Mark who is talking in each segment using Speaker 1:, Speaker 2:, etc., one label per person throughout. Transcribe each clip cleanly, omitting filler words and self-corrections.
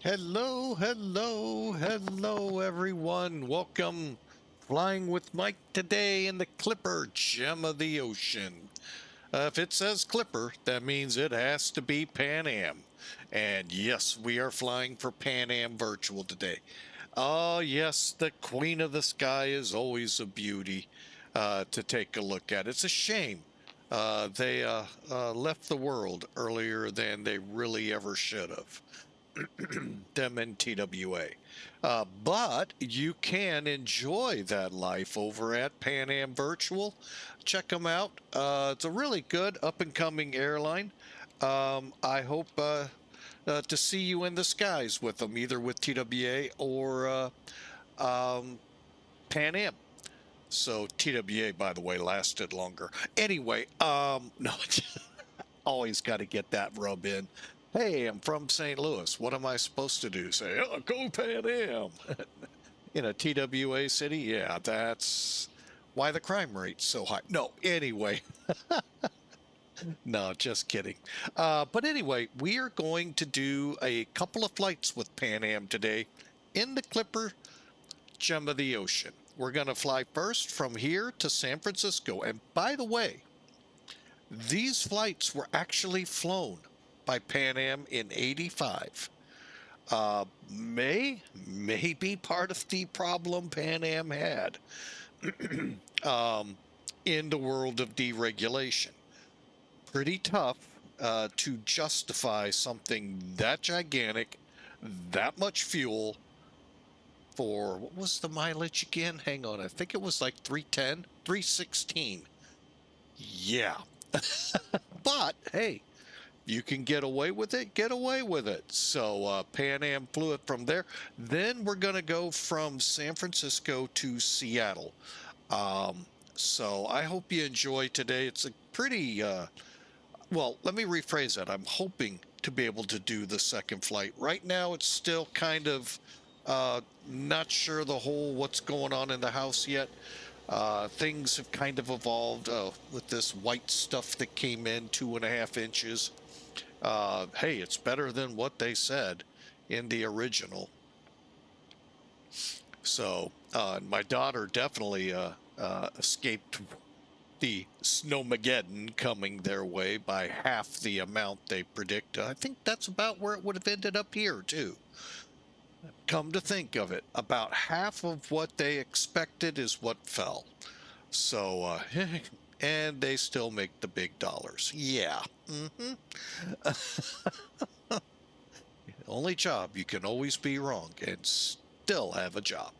Speaker 1: Hello, hello, hello, everyone. Welcome. Flying with Mike today in the Clipper, Gem of the Ocean. If it says Clipper, that means it has to be Pan Am. And yes, we are flying for Pan Am Virtual today. Oh, yes, the Queen of the Sky is always a beauty to take a look at. It's a shame they left the world earlier than they really ever should have. Them and TWA. But you can enjoy that life over at Pan Am Virtual. Check them out. It's a really good up and coming airline. I hope to see you in the skies with them, either with TWA or Pan Am. So TWA, by the way, lasted longer. Anyway, no, always got to get that rub in. Hey, I'm from St. Louis. What am I supposed to do? Say, oh, go Pan Am. In a TWA city? Yeah, that's why the crime rate's so high. No, anyway. No, just kidding. But anyway, we are going to do a couple of flights with Pan Am today in the Clipper, Gem of the Ocean. We're going to fly first from here to San Francisco. And by the way, these flights were actually flown by Pan Am in '85. May be part of the problem Pan Am had in the world of deregulation. Pretty tough to justify something that gigantic, that much fuel for, what was the mileage again? Hang on, I think it was like 310, 316. Yeah. But hey, you can get away with it, get away with it. So Pan Am flew it from there. Then we're going to go from San Francisco to Seattle. So I hope you enjoy today. It's a pretty, well, let me rephrase that. I'm hoping to be able to do the second flight. Right now, it's still kind of not sure the whole what's going on in the house yet. Things have kind of evolved with this white stuff that came in 2.5 inches. Hey, it's better than what they said in the original. So my daughter definitely escaped the snowmageddon coming their way by half the amount they predicted. I think that's about where it would have ended up here too. Come to think of it, about half of what they expected is what fell. So, and they still make the big dollars. Yeah. Only job, you can always be wrong and still have a job.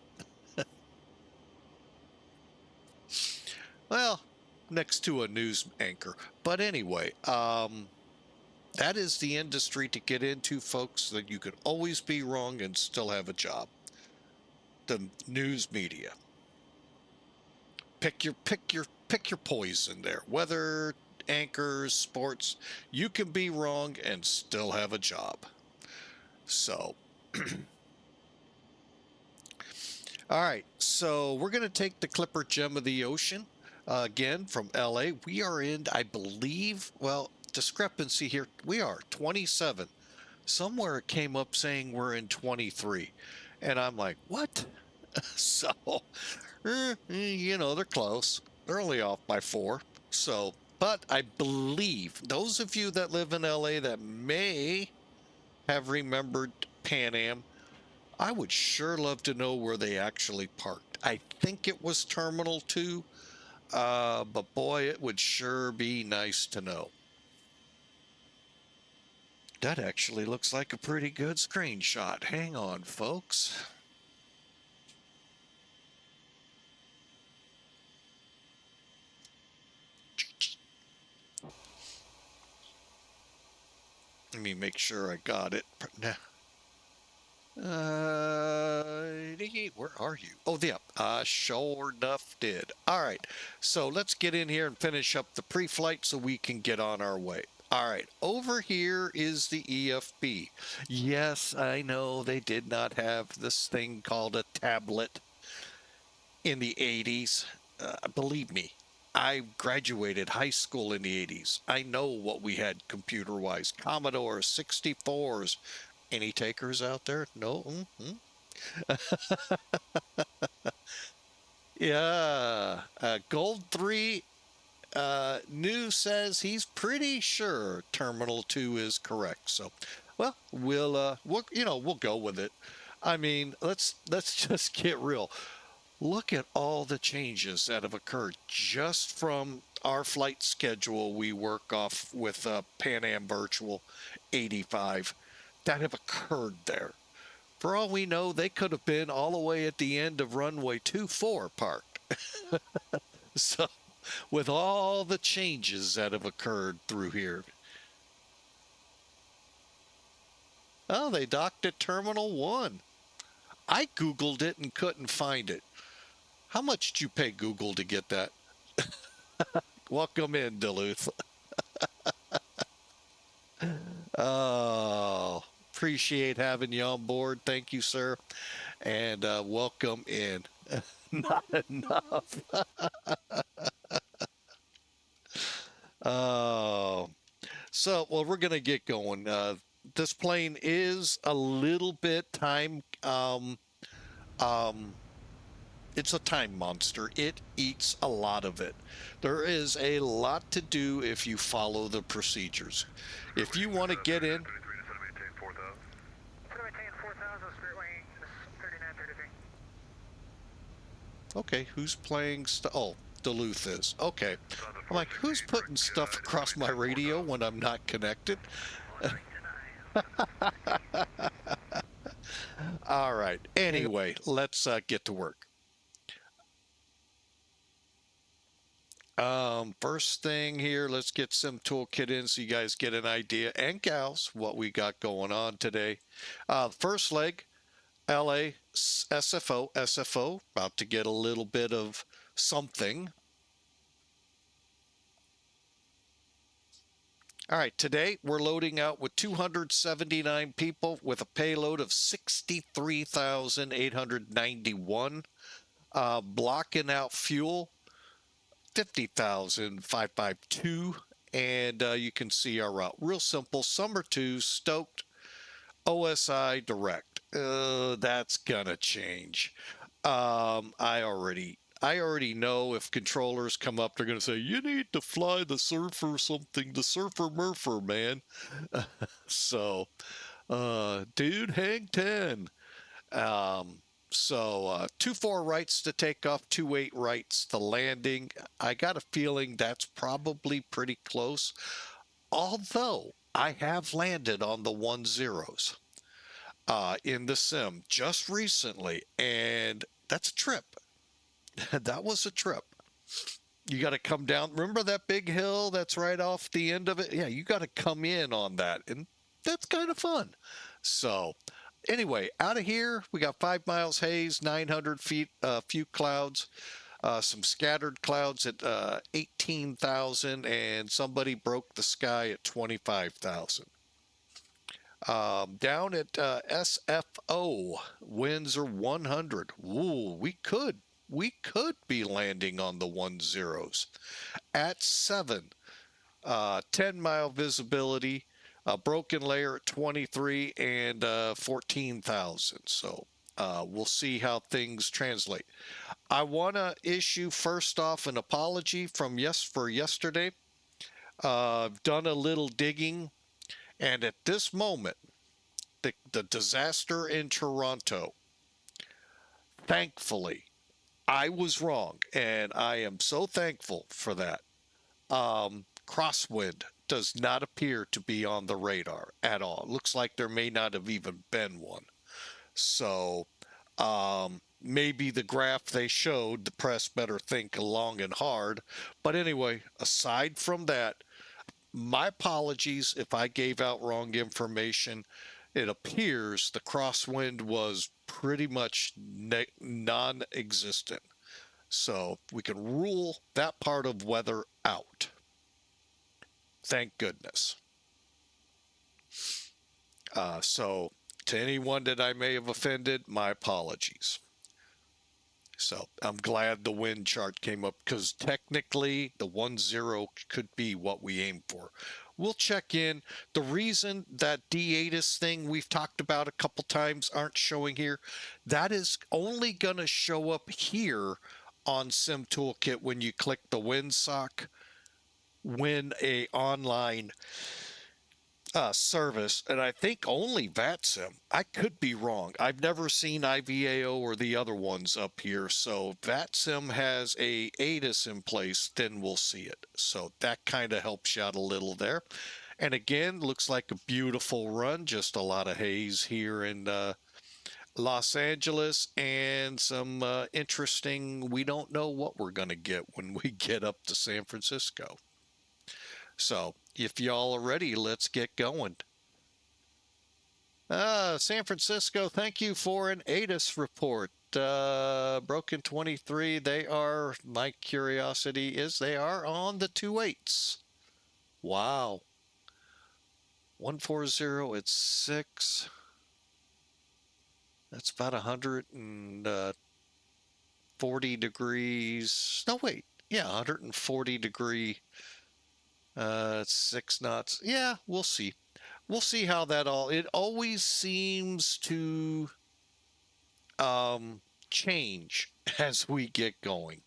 Speaker 1: Well, next to a news anchor. But anyway, that is the industry to get into, folks, that you can always be wrong and still have a job. The news media. Pick your poison there. Weather, anchors, sports, you can be wrong and still have a job. So all right, so we're going to take the Clipper Gem of the Ocean again from LA. We are in, I believe, well, discrepancy here. We are 27. Somewhere it came up saying we're in 23. And I'm like, what? So, they're close. They're only off by 4. So, but I believe those of you that live in LA that may have remembered Pan Am, I would sure love to know where they actually parked. I think it was Terminal 2, but boy, it would sure be nice to know. That actually looks like a pretty good screenshot. Hang on, folks. Let me make sure I got it. Where are you? Oh, yeah, sure enough did. All right, so let's get in here and finish up the pre-flight so we can get on our way. All right, over here is the EFB. Yes, I know they did not have this thing called a tablet in the 80s. Believe me, I graduated high school in the 80s. I know what we had computer-wise. Commodore 64s, Any takers out there? No? Mm-hmm. Yeah. Gold 3 New says he's pretty sure Terminal 2 is correct. So, well, we'll go with it. I mean, let's just get real. Look at all the changes that have occurred just from our flight schedule we work off with Pan Am Virtual 85 that have occurred there. For all we know, they could have been all the way at the end of runway 24 parked. So, with all the changes that have occurred through here. Oh, they docked at Terminal 1. I Googled it and couldn't find it. How much did you pay Google to get that? Welcome in, Duluth. Oh, appreciate having you on board. Thank you, sir. And welcome in. Not enough. Oh, well, we're going to get going. This plane is a little bit time. Um, it's a time monster. It eats a lot of it. There is a lot to do if you follow the procedures. If you want to get in. Okay, who's playing stuff? Oh, Duluth is. Okay. I'm like, who's putting stuff across my radio when I'm not connected? All right. Anyway, let's get to work. First thing here, let's get some toolkit in so you guys get an idea, and gals, what we got going on today. First leg, LA SFO, about to get a little bit of something. All right, today we're loading out with 279 people with a payload of 63,891. Blocking out fuel, 50,552. And you can see our route. Real simple. Summer 2, Stoked, OSI direct. That's gonna change. I already know if controllers come up, they're gonna say you need to fly the Surfer something, the Surfer Murpher, man. So, dude, hang 10. Um, 2-4 rights to take off, 2-8 rights to landing. I got a feeling that's probably pretty close. Although I have landed on the 1-0s in the sim just recently, and that's a trip. That was a trip. You got to come down. Remember that big hill that's right off the end of it? Yeah, you got to come in on that, and that's kind of fun. So, anyway, out of here, we got 5 miles haze, 900 feet, a few clouds, some scattered clouds at 18,000, and somebody broke the sky at 25,000. Down at SFO, winds are 100. Ooh, we could be landing on the 1-0s at 7. 10-mile visibility, a broken layer at 23 and 14,000. So we'll see how things translate. I want to issue first off an apology for yesterday. I've done a little digging, and at this moment, the disaster in Toronto, thankfully, I was wrong, and I am so thankful for that. Crosswind does not appear to be on the radar at all. It looks like there may not have even been one. So maybe the graph they showed, the press better think long and hard. But anyway, aside from that, my apologies if I gave out wrong information. It appears the crosswind was pretty much non-existent. So we can rule that part of weather out. Thank goodness. So to anyone that I may have offended, my apologies. So I'm glad the wind chart came up, because technically the 1-0 could be what we aim for. we'll check in. The reason that D-ATIS thing we've talked about a couple times aren't showing here, that is only going to show up here on Sim Toolkit when you click the WinSock, when a online service, and I think only VATSIM. I could be wrong. I've never seen IVAO or the other ones up here. So if VATSIM has a ATIS in place, then we'll see it. So that kind of helps you out a little there. And again, looks like a beautiful run. Just a lot of haze here in Los Angeles, and some interesting, we don't know what we're going to get when we get up to San Francisco. So if y'all are ready, let's get going. San Francisco, thank you for an ATIS report. Broken 23, they are, my curiosity is they are on the 2.8s. Wow. 140 at 6. That's about 140 degrees. No, wait. Yeah, 140 degree. 6 knots. Yeah, we'll see. We'll see how that all, it always seems to change as we get going.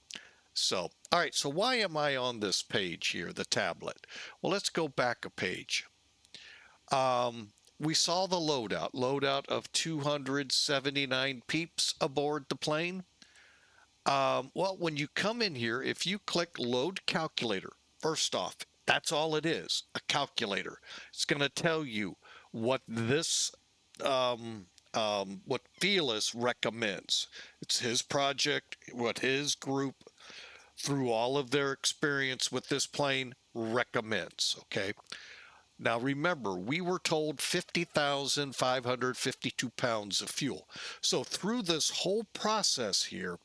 Speaker 1: So, all right, so why am I on this page here, the tablet? Well, let's go back a page. We saw the loadout of 279 peeps aboard the plane. Well, when you come in here, if you click load calculator, first off, that's all it is, a calculator. It's going to tell you what this, what Felis recommends. It's his project, what his group, through all of their experience with this plane, recommends, okay? Now remember, we were told 50,552 pounds of fuel. So through this whole process here,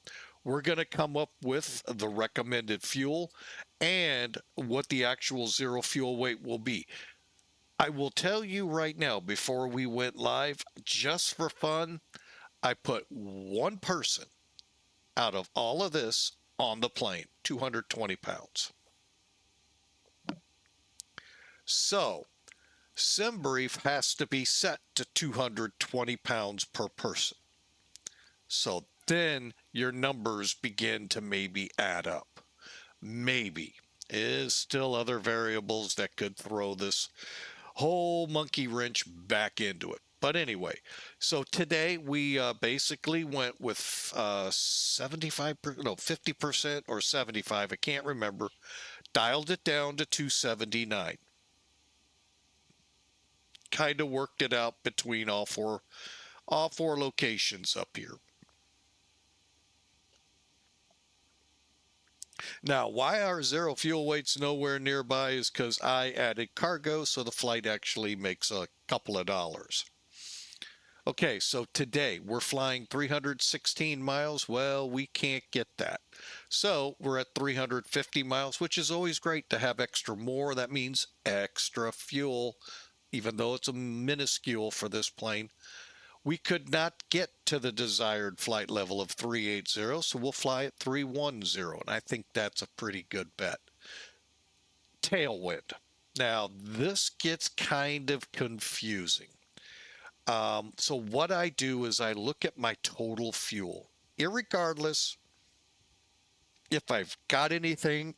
Speaker 1: we're going to come up with the recommended fuel and what the actual zero fuel weight will be. I will tell you right now, before we went live, just for fun, I put one person out of all of this on the plane, 220 pounds. So SimBrief has to be set to 220 pounds per person. So then your numbers begin to maybe add up. Maybe. Is still other variables that could throw this whole monkey wrench back into it. But anyway, so today we basically went with 50% or 75, I can't remember, dialed it down to 279. Kind of worked it out between all four locations up here. Now, why our zero fuel weight's nowhere nearby is because I added cargo, so the flight actually makes a couple of dollars. Okay, so today we're flying 316 miles. Well, we can't get that. So we're at 350 miles, which is always great to have extra more. That means extra fuel, even though it's a minuscule for this plane. We could not get to the desired flight level of 380, so we'll fly at 310, and I think that's a pretty good bet. Tailwind. Now, this gets kind of confusing. So what I do is I look at my total fuel, irregardless if I've got anything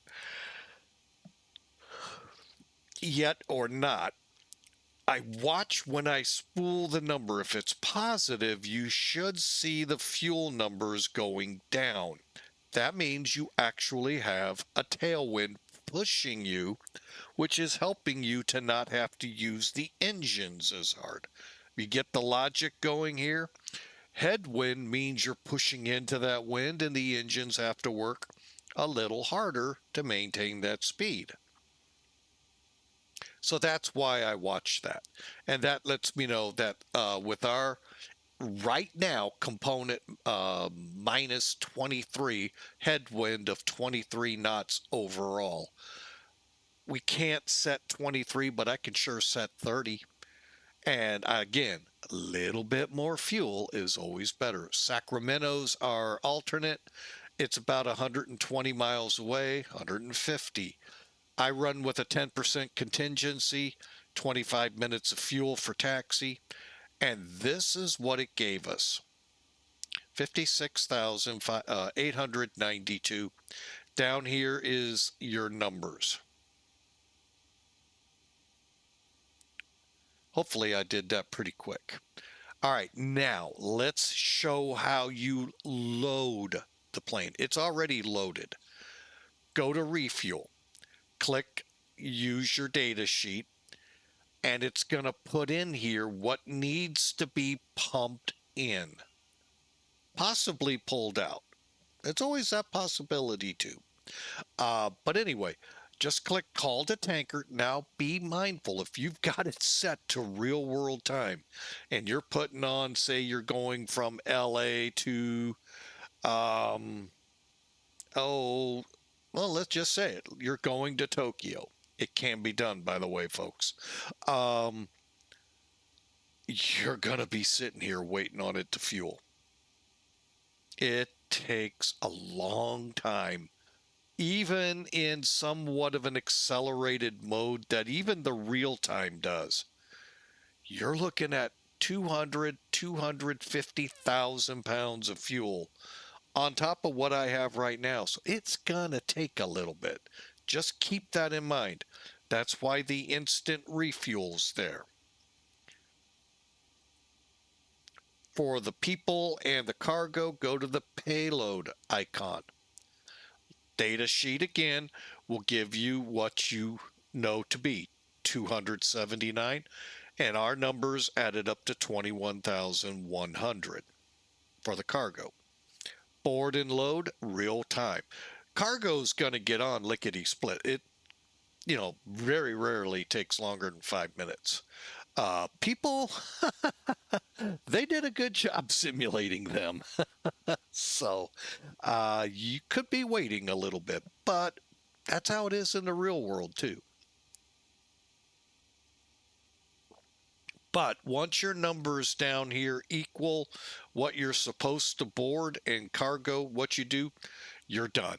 Speaker 1: yet or not. I watch when I spool the number. If it's positive, you should see the fuel numbers going down. That means you actually have a tailwind pushing you, which is helping you to not have to use the engines as hard. You get the logic going here? Headwind means you're pushing into that wind and the engines have to work a little harder to maintain that speed. So that's why I watch that. And that lets me know that with our right now component minus 23, headwind of 23 knots overall. We can't set 23, but I can sure set 30. And again, a little bit more fuel is always better. Sacramento's our alternate. It's about 120 miles away, 150. I run with a 10% contingency, 25 minutes of fuel for taxi, and this is what it gave us. 56,892. Down here is your numbers. Hopefully I did that pretty quick. All right, now let's show how you load the plane. It's already loaded. Go to refuel, click use your data sheet, and it's going to put in here what needs to be pumped in, possibly pulled out. It's always that possibility too. But anyway, just click call to tanker. Now be mindful, if you've got it set to real world time and you're putting on, say you're going from LA to, oh, well, let's just say it. You're going to Tokyo. It can be done, by the way, folks. Um, you're going to be sitting here waiting on it to fuel. It takes a long time, even in somewhat of an accelerated mode that even the real time does. You're looking at 250,000 pounds of fuel on top of what I have right now. So it's going to take a little bit. Just keep that in mind. That's why the instant refuel's there. For the people and the cargo, go to the payload icon. Data sheet again will give you what you know to be 279, and our numbers added up to 21,100 for the cargo. Board and load real time. Cargo's going to get on lickety split. It, very rarely takes longer than 5 minutes. People, they did a good job simulating them. So you could be waiting a little bit, but that's how it is in the real world too. But once your numbers down here equal what you're supposed to board and cargo, what you do, you're done,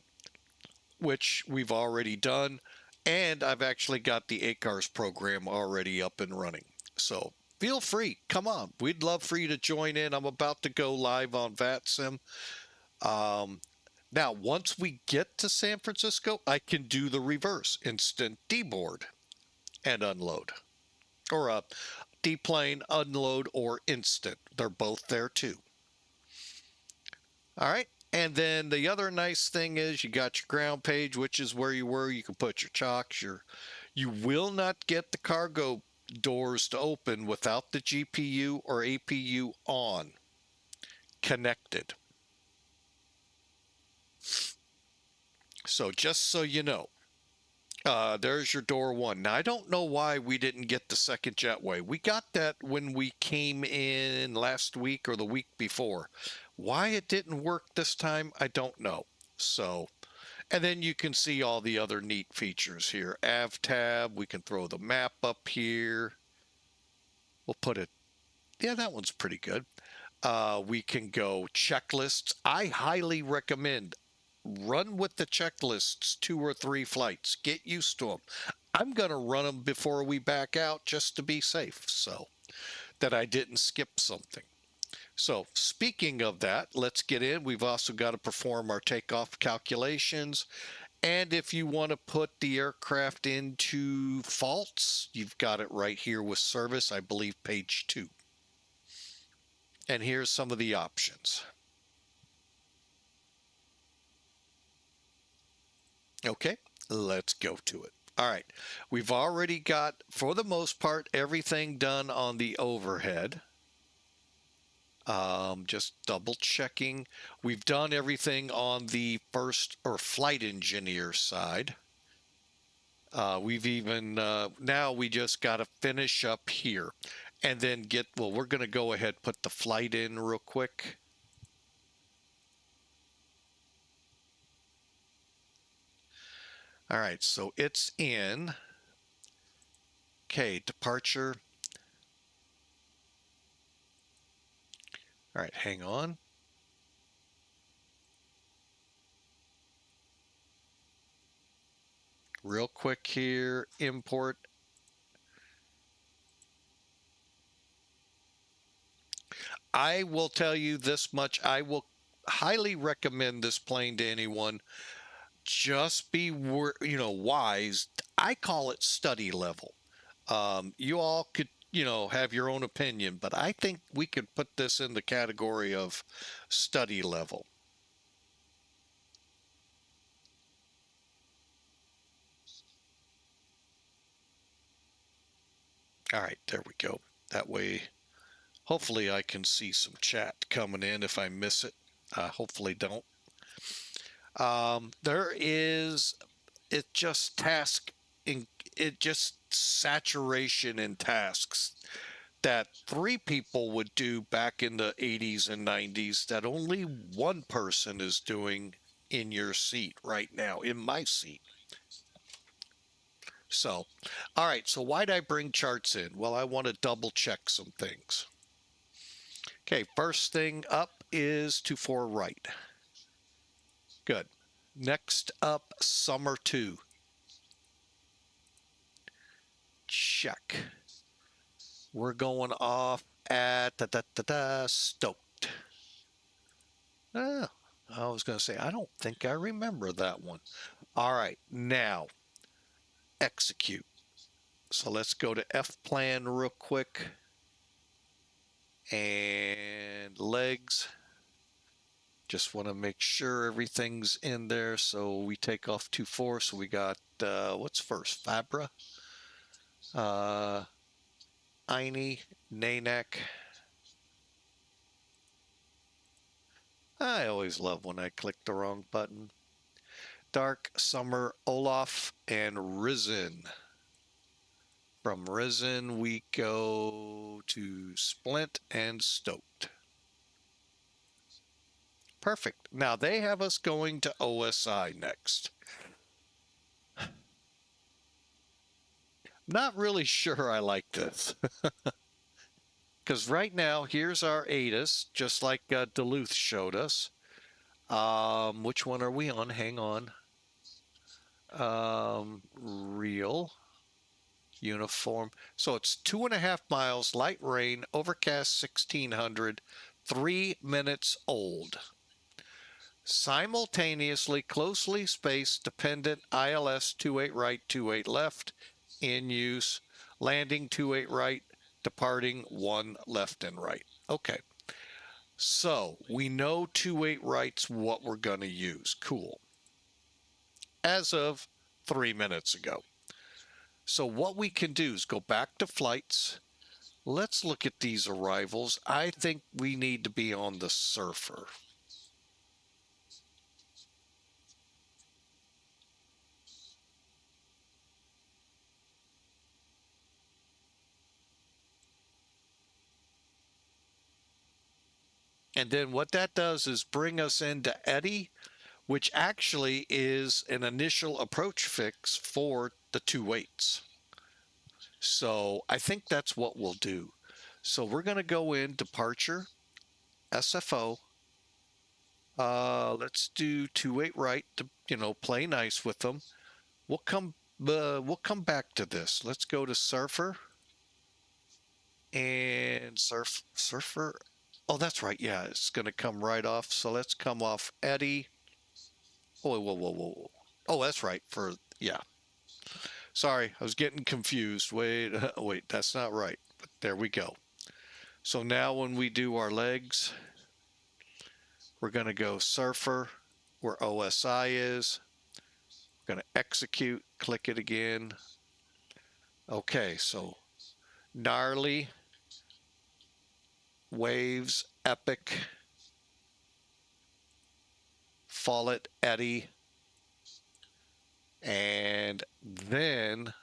Speaker 1: which we've already done. And I've actually got the ACARS program already up and running. So feel free, come on. We'd love for you to join in. I'm about to go live on VATSIM. Now, once we get to San Francisco, I can do the reverse, instant deboard and unload. Or a deplane, unload, or instant. They're both there too. All right. And then the other nice thing is you got your ground page, which is where you were. You can put your chocks. You will not get the cargo doors to open without the GPU or APU on, connected. So just so you know, there's your door one. Now, I don't know why we didn't get the second jetway. We got that when we came in last week or the week before. Why it didn't work this time, I don't know. So, and then you can see all the other neat features here. Av tab, we can throw the map up here. We'll put it, yeah, that one's pretty good. We can go checklists. I highly recommend run with the checklists 2 or 3 flights. Get used to them. I'm going to run them before we back out just to be safe, so that I didn't skip something. So speaking of that, let's get in. We've also got to perform our takeoff calculations. And if you want to put the aircraft into faults, you've got it right here with service, I believe page 2. And here's some of the options. Okay, let's go to it. All right, we've already got, for the most part, everything done on the overhead. Just double checking. We've done everything on the first or flight engineer side. We've even, now we just got to finish up here and then get, well, we're going to go ahead, put the flight in real quick. All right, so it's in. Okay, departure. All right, hang on. real quick here, import. I will tell you this much. I will highly recommend this plane to anyone. Just be, wise. I call it study level. You all could, have your own opinion, but I think we could put this in the category of study level. All right, there we go. That way, hopefully I can see some chat coming in. If I miss it, hopefully don't. There is, it just it just saturation in tasks that 3 people would do back in the 80s and 90s that only one person is doing in your seat right now, in my seat. So, all right, so why'd I bring charts in? Well, I want to double check some things. Okay, first thing up is 2-4 right. Good. Next up, summer 2. Check. We're going off at stoked. I was going to say, I don't think I remember that one. All right, now execute. So let's go to F plan real quick. And legs. Just want to make sure everything's in there. So we take off 2-4. So we got, what's first? Fabra. Eine, Nanak. I always love when I click the wrong button. Dark, Summer, Olaf, and Risen. From Risen, we go to Splint and Stoked. Perfect. Now they have us going to OSI next. Not really sure I like this. Because right now, here's our ATIS, just like Duluth showed us. Which one are we on? Hang on. Real. Uniform. So it's 2.5 miles, light rain, overcast 1600, 3 minutes old. Simultaneously, closely spaced, dependent, ILS 28 right, 28 left, in use, landing 28 right, departing 1 left and right. Okay. So we know 28 right's what we're going to use. Cool. As of 3 minutes ago. So what we can do is go back to flights. Let's look at these arrivals. I think we need to be on the Surfer. And then what that does is bring us into Eddy, which actually is an initial approach fix for the 28s. So I think that's what we'll do. So we're going to go in departure, SFO. Let's do 28 right to play nice with them. We'll come back to this. Let's go to Surfer and Surfer. Oh, that's right. Yeah, it's going to come right off. So let's come off Eddy. Oh, whoa. Oh, that's right. Yeah. Sorry, I was getting confused. Wait, that's not right. But there we go. So now when we do our legs, we're going to go Surfer, where OSI is. We're going to execute, click it again. Okay, so gnarly, waves, epic, Follett, Eddy, and then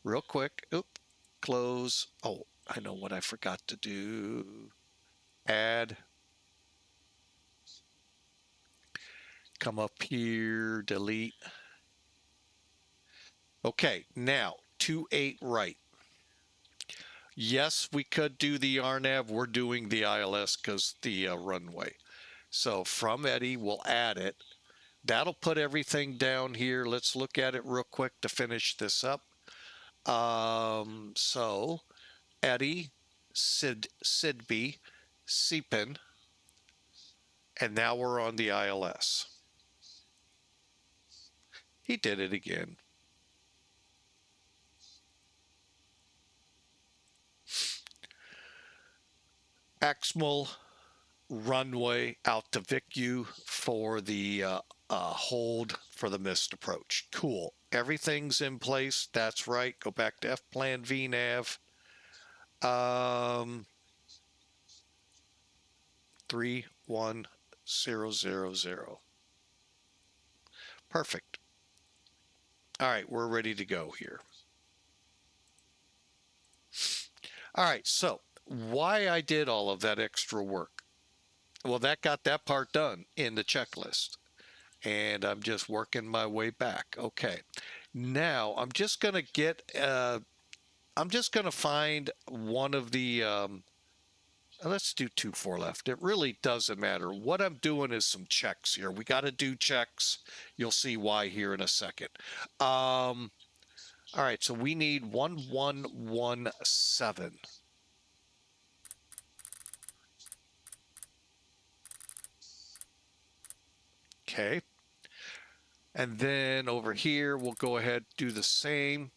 Speaker 1: real quick, close. Oh, I know what I forgot to do. Add. Come up here, delete. Okay, now 28 right. Yes, we could do the RNAV. We're doing the ILS because the runway. So from Eddy, we'll add it. That'll put everything down here. Let's look at it real quick to finish this up. So Eddie, Sidby, Seepin, and now we're on the ILS. He did it again. Exmal runway out to VICU for the hold for the missed approach. Cool. Everything's in place. That's right. Go back to F-plan VNAV. 31000. Perfect. All right, we're ready to go here. All right, so why I did all of that extra work? Well, that got that part done in the checklist. And I'm just working my way back. Okay. Now I'm just going to get, I'm just going to find one of the, let's do 2-4 left. It really doesn't matter. What I'm doing is some checks here. We got to do checks. You'll see why here in a second. All right. So we need 1117. Okay. And then over here, we'll go ahead, do the same.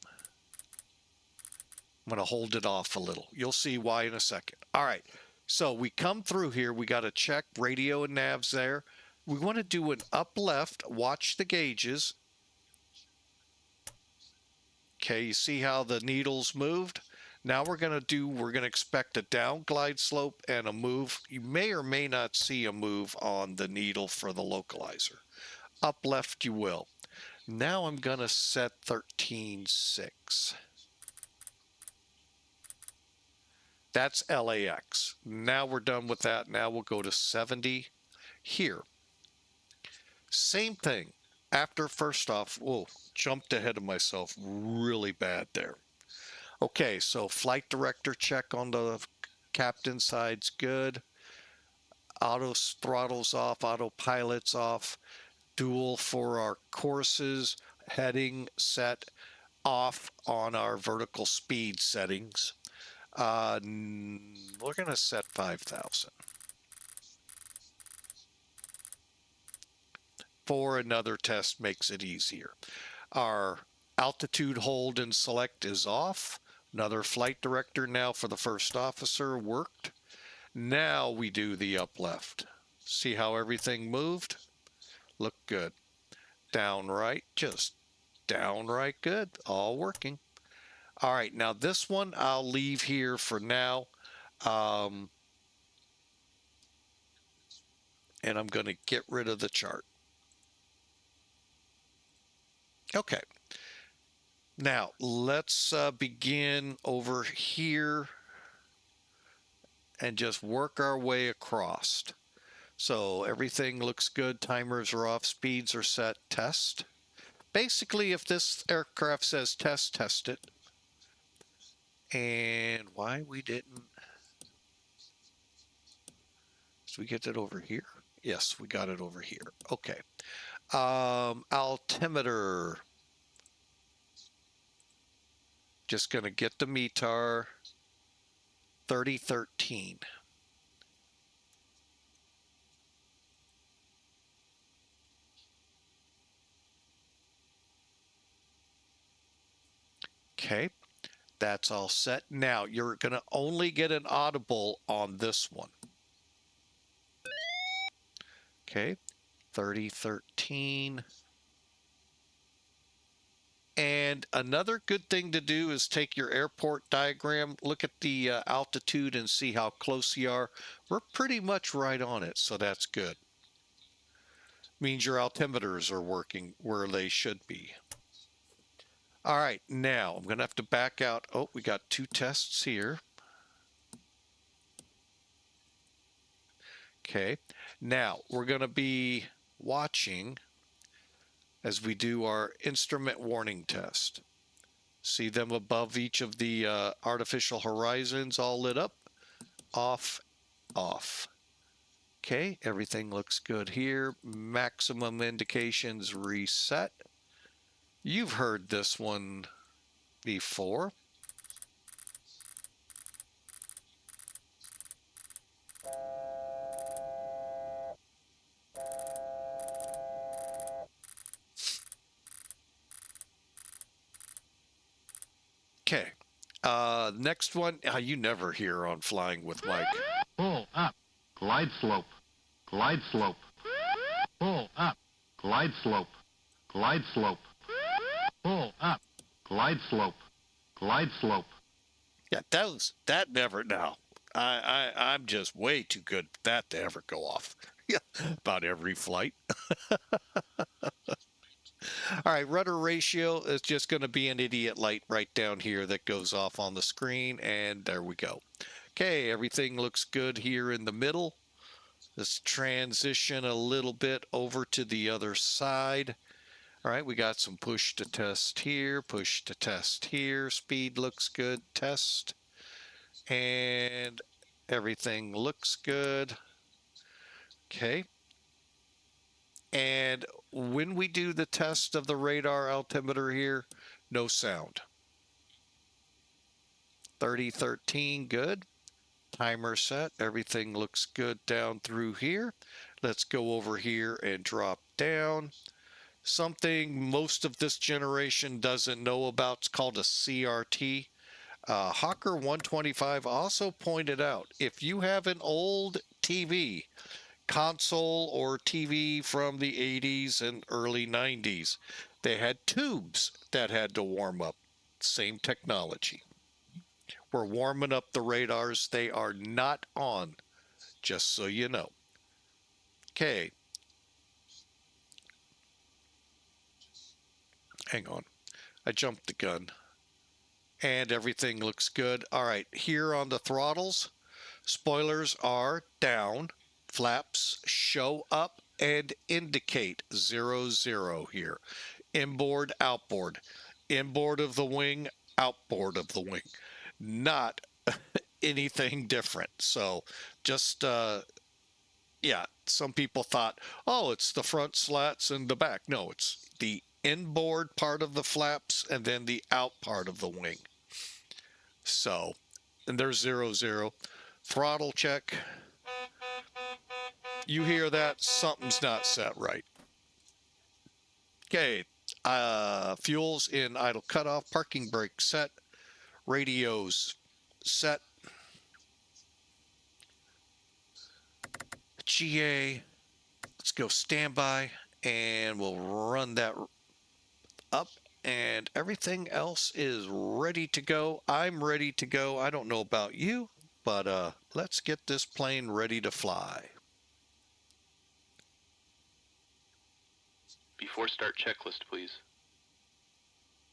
Speaker 1: I'm going to hold it off a little. You'll see why in a second. All right. So we come through here. We got to check radio and navs there. We want to do an up left. Watch the gauges. Okay. You see how the needles moved? Now we're going to expect a down glide slope and a move. You may or may not see a move on the needle for the localizer. Up left you will. Now I'm going to set 13.6. That's LAX. Now we're done with that. Now we'll go to 70 here. Same thing. After first off, whoa, jumped ahead of myself really bad there. Okay, so flight director check on the captain side's good. Auto throttles off, autopilot's off. Dual for our courses, heading set off on our vertical speed settings. We're going to set 5,000 for another test, makes it easier. Our altitude hold and select is off. Another flight director now for the first officer worked. Now we do the up left. See how everything moved? Look good. Down right, just downright good. All working. All right, now this one I'll leave here for now. And I'm going to get rid of the chart. Okay. Now let's begin over here and just work our way across. So everything looks good. Timers are off. Speeds are set. Test. Basically, if this aircraft says test, test it. And why we didn't. So we get it over here. Yes, we got it over here. Okay. Altimeter. Just going to get the METAR 3013. Okay, that's all set. Now you're going to only get an audible on this one. Okay, 3013. And another good thing to do is take your airport diagram, look at the altitude and see how close you are. We're pretty much right on it, so that's good. Means your altimeters are working where they should be. All right, now I'm going to have to back out. Oh, we got two tests here. Okay, now we're going to be watching as we do our instrument warning test. See them above each of the artificial horizons all lit up? Off, off. Okay, everything looks good here. Maximum indications reset. You've heard this one before. Okay. Next one, you never hear on Flying with Mike.
Speaker 2: Pull up. Glide slope. Glide slope. Pull up. Glide slope. Glide slope. Pull up. Glide slope. Glide slope.
Speaker 1: Yeah, that never now. I'm just way too good at that to ever go off. Yeah, about every flight. All right, rudder ratio is just going to be an idiot light right down here that goes off on the screen, and there we go. Okay, everything looks good here in the middle. Let's transition a little bit over to the other side. All right, we got some push to test here, push to test here. Speed looks good, test. And everything looks good. Okay. And when we do the test of the radar altimeter here, no sound. 3013, good. Timer set, everything looks good down through here. Let's go over here and drop down. Something most of this generation doesn't know about, it's called a CRT. Hawker 125 also pointed out, if you have an old TV, console or TV from the 80s and early 90s, they had tubes that had to warm up. Same technology. We're warming up the radars. They are not on, just so you know. Okay. Hang on. I jumped the gun. And everything looks good. All right, here on the throttles, spoilers are down. Flaps show up and indicate 00 here. Inboard, outboard. Inboard of the wing, outboard of the wing. Not anything different. So just, yeah, some people thought, oh, it's the front slats and the back. No, it's the inboard part of the flaps and then the out part of the wing. So, and there's 00. Throttle check. You hear that? Something's not set right. Okay. Fuels in idle cutoff. Parking brake set. Radios set. GA. Let's go standby. And we'll run that up. And everything else is ready to go. I'm ready to go. I don't know about you, but let's get this plane ready to fly.
Speaker 3: Before start checklist, please.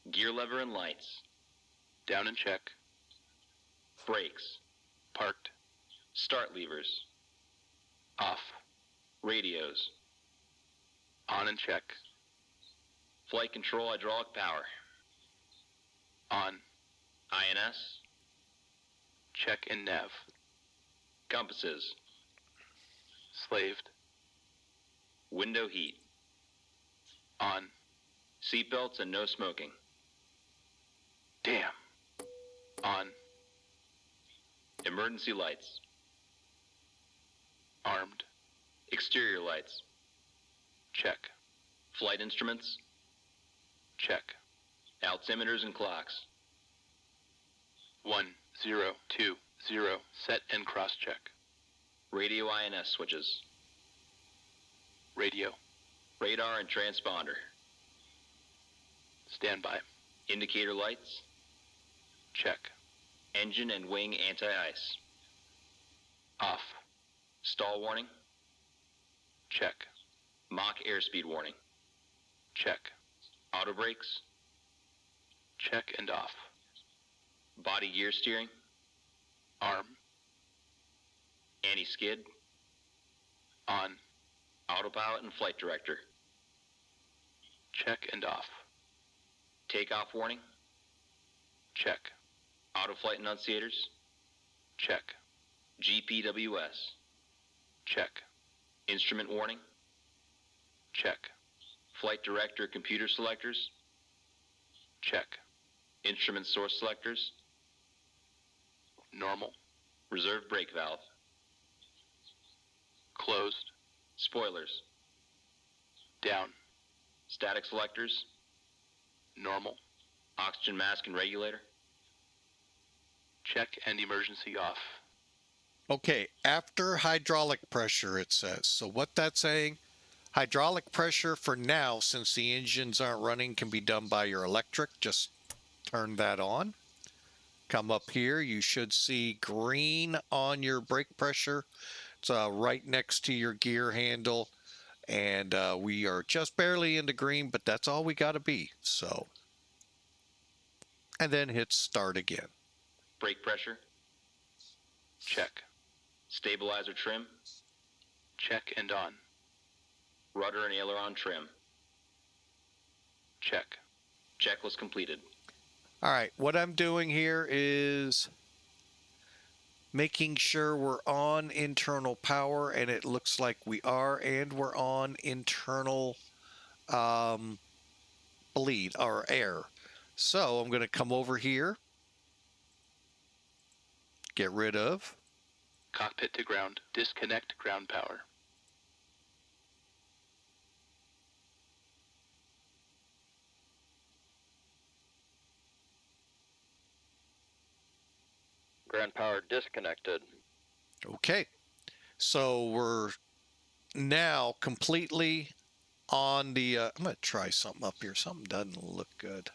Speaker 3: Gear lever and lights. Down and check. Brakes. Parked. Start levers. Off. Radios. On and check. Flight control hydraulic power. On. INS. Check and nav. Compasses. Slaved. Window heat. On. Seatbelts and no smoking. Damn. On. Emergency lights. Armed. Exterior lights. Check. Flight instruments. Check. Altimeters and clocks. 1, 0, 2, 0. Set and cross check. Radio INS switches. Radio. Radar and transponder. Standby. Indicator lights. Check. Engine and wing anti-ice. Off. Stall warning. Check. Mach airspeed warning. Check. Auto brakes. Check and off. Body gear steering. Arm. Anti-skid. On. Autopilot and flight director. Check and off. Takeoff warning. Check. Auto flight enunciators. Check. GPWS. Check. Instrument warning. Check. Flight director computer selectors. Check. Instrument source selectors. Normal. Reserve brake valve. Closed. Spoilers. Down. Static selectors. Normal. Oxygen mask and regulator. Check and emergency off.
Speaker 1: Okay, after hydraulic pressure, it says. So what that's saying, hydraulic pressure for now, since the engines aren't running, can be done by your electric. Just turn that on. Come up here, you should see green on your brake pressure. It's right next to your gear handle. And we are just barely into green, but that's all we got to be. So, and then hit start again.
Speaker 3: Brake pressure. Check. Stabilizer trim. Check and on. Rudder and aileron trim. Check. Checklist completed.
Speaker 1: All right, what I'm doing here is making sure we're on internal power, and it looks like we are, and we're on internal bleed or air. So I'm going to come over here, get rid of.
Speaker 3: Cockpit to ground. Disconnect ground power. Ground power disconnected.
Speaker 1: Okay, so we're now completely on the, I'm going to try something up here. Something doesn't look good.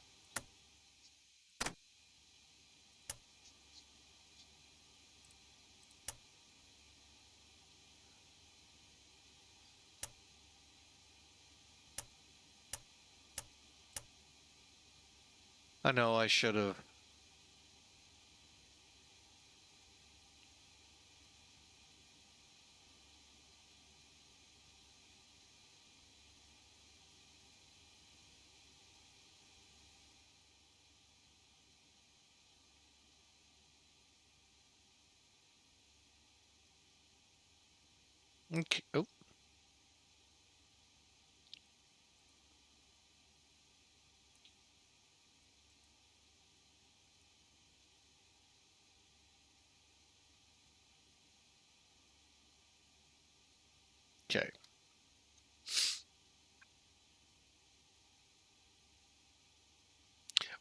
Speaker 1: I know I should have. Okay. Oh. Okay.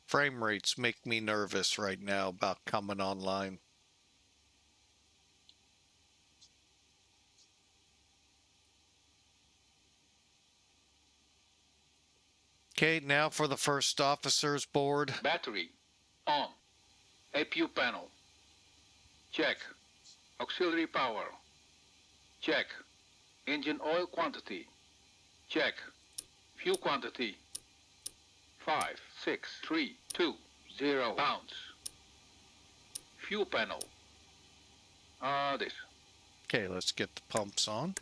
Speaker 1: Frame rates make me nervous right now about coming online. Okay, now for the first officer's board.
Speaker 4: Battery on. APU panel. Check. Auxiliary power. Check. Engine oil quantity. Check. Fuel quantity. 5,6,3,2,0 pounds. Fuel panel. This.
Speaker 1: Okay, let's get the pumps on.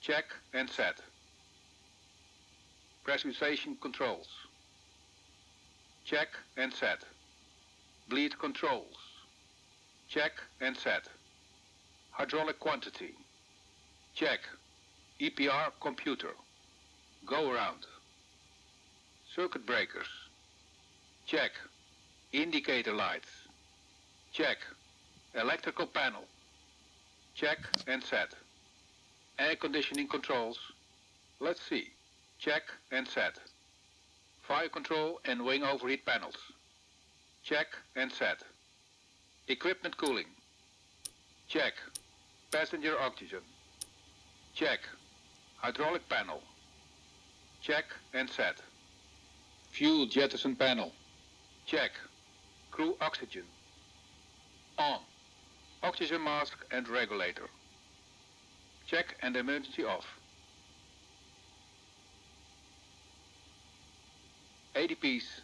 Speaker 4: Check and set. Pressurization controls. Check and set. Bleed controls. Check and set. Hydraulic quantity. Check. EPR computer. Go around. Circuit breakers. Check. Indicator lights. Check. Electrical panel. Check and set. Air conditioning controls. Let's see. Check and set. Fire control and wing overheat panels. Check and set. Equipment cooling. Check. Passenger oxygen. Check. Hydraulic panel. Check and set. Fuel jettison panel. Check. Crew oxygen. On. Oxygen mask and regulator. Check and emergency off. ADPs